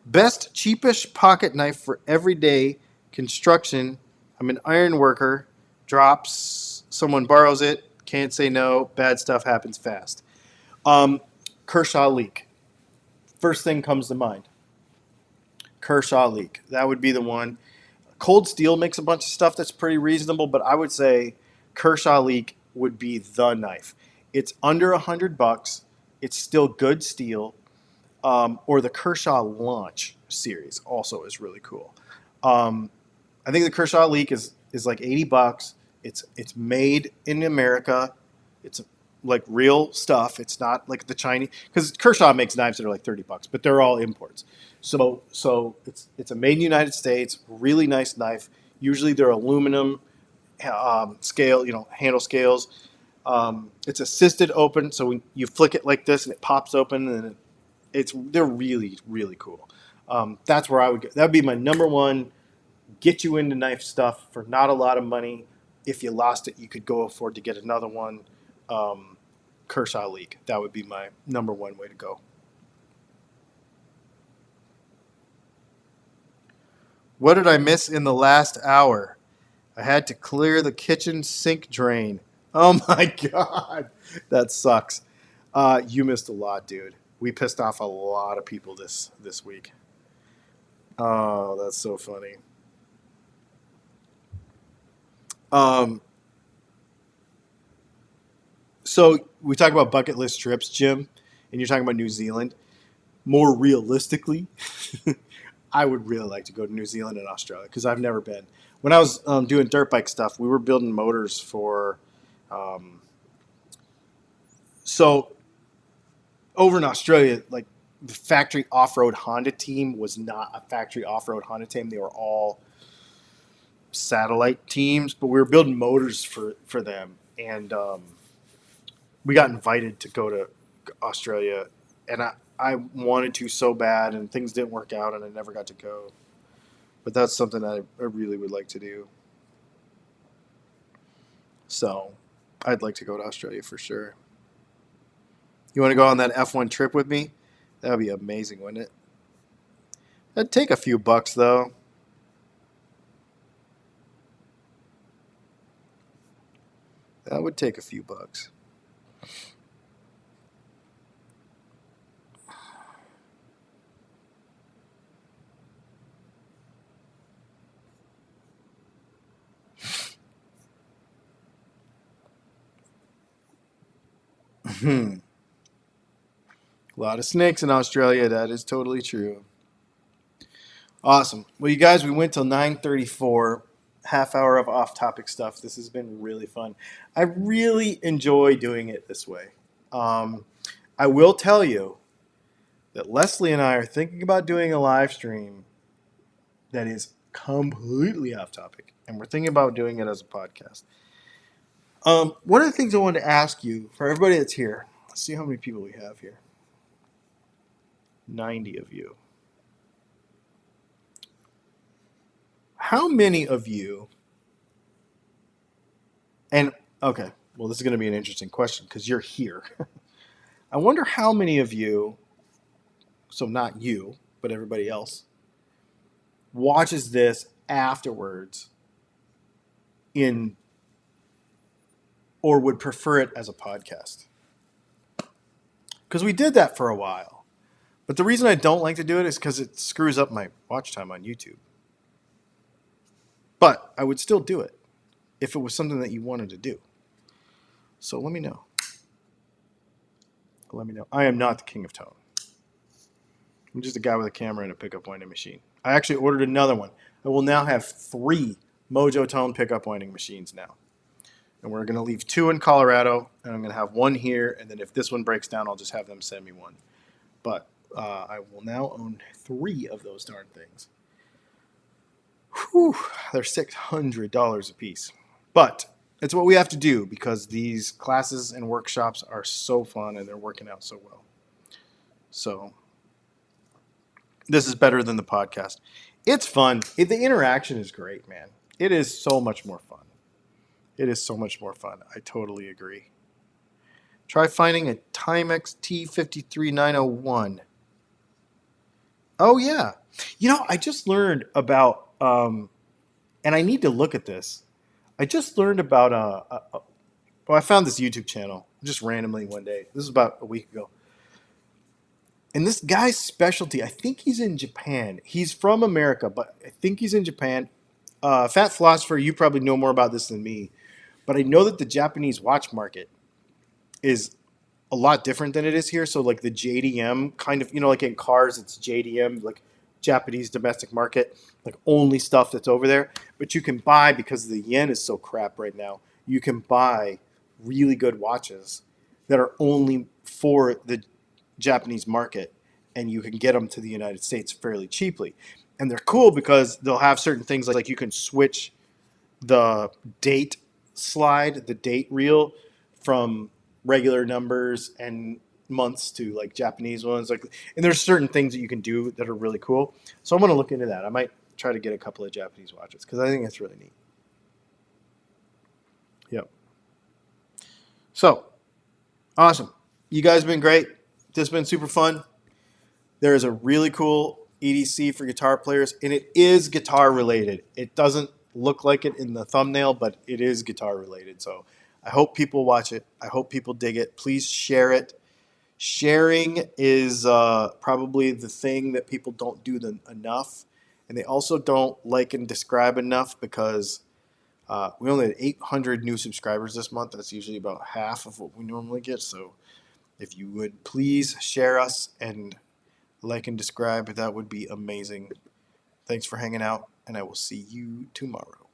Best cheapish pocket knife for everyday construction. I'm an iron worker. Drops. Someone borrows it. Can't say no. Bad stuff happens fast. Um, Kershaw leak. First thing comes to mind. Kershaw leak. That would be the one. Cold Steel makes a bunch of stuff that's pretty reasonable, but I would say Kershaw leak would be the knife. It's under $100. It's still good steel. Or the Kershaw Launch series also is really cool. Um, I think the Kershaw Leak is like $80. It's made in America. It's like real stuff. It's not like the Chinese because Kershaw makes knives that are like $30, but they're all imports. So it's a made in the United States, really nice knife. Usually they're aluminum scale, handle scales. It's assisted open, so when you flick it like this and it pops open, and they're really really cool. That's where I would go. That would be my number one. Get you into knife stuff for not a lot of money. If you lost it, you could go afford to get another one. Um, Kershaw League. That would be my number one way to go. What did I miss in the last hour? I had to clear the kitchen sink drain. Oh my god, that sucks. You missed a lot, dude. We pissed off a lot of people this week. Oh, that's so funny. Um, so we talk about bucket list trips, Jim, and you're talking about New Zealand. More realistically, I would really like to go to New Zealand and Australia because I've never been. When I was doing dirt bike stuff, we were building motors for. Um, so over in Australia, like the factory off-road Honda team was not a factory off-road Honda team. They were all satellite teams, but we were building motors for them, and we got invited to go to Australia, and I wanted to so bad, and things didn't work out, and I never got to go. But that's something I really would like to do. So I'd like to go to Australia for sure. You want to go on that F1 trip with me? That would be amazing, wouldn't it? That'd take a few bucks, though. That would take a few bucks. A lot of snakes in Australia. That is totally true. Awesome. Well, you guys, we went till 9:34. Half hour of off-topic stuff. This has been really fun. I really enjoy doing it this way. Um, I will tell you that Leslie and I are thinking about doing a live stream that is completely off topic, and we're thinking about doing it as a podcast. One of the things I wanted to ask you for everybody that's here, let's see how many people we have here. 90 of you. How many of you And okay, well, this is going to be an interesting question because you're here. I wonder how many of you, so not you, but everybody else, watches this afterwards in or would prefer it as a podcast. Because we did that for a while. But the reason I don't like to do it is because it screws up my watch time on YouTube. But I would still do it if it was something that you wanted to do. So let me know. Let me know. I am not the king of tone. I'm just a guy with a camera and a pickup winding machine. I actually ordered another one. I will now have 3 Mojo Tone pickup winding machines now. And we're going to leave 2 in Colorado, and I'm going to have 1 here, and then if this one breaks down, I'll just have them send me 1. But I will now own 3 of those darn things. Whew, they're $600 a piece. But it's what we have to do because these classes and workshops are so fun and they're working out so well. So this is better than the podcast. It's fun. The interaction is great, man. It is so much more fun. It is so much more fun. I totally agree. Try finding a Timex T53901. Oh, yeah. You know, I just learned about, and I need to look at this. I just learned about, well, I found this YouTube channel just randomly one day. This is about a week ago. And this guy's specialty, I think he's in Japan. He's from America, but I think he's in Japan. Fat Philosopher, you probably know more about this than me. But I know that the Japanese watch market is a lot different than it is here. So like the JDM kind of, like in cars, it's JDM, like Japanese domestic market, like only stuff that's over there. But you can buy, because the yen is so crap right now, you can buy really good watches that are only for the Japanese market, and you can get them to the United States fairly cheaply. And they're cool because they'll have certain things like you can switch the date slide, the date reel from regular numbers and months to like Japanese ones. Like, and there's certain things that you can do that are really cool. So I'm going to look into that. I might try to get a couple of Japanese watches because I think that's really neat. Yep. So awesome. You guys have been great. This has been super fun. There is a really cool EDC for guitar players, and it is guitar related. It doesn't look like it in the thumbnail, but it is guitar related. So I hope people watch it. I hope people dig it. Please share it. Sharing is probably the thing that people don't do enough. And they also don't like and describe enough because we only had 800 new subscribers this month. That's usually about half of what we normally get. So if you would please share us and like and describe, that would be amazing. Thanks for hanging out, and I will see you tomorrow.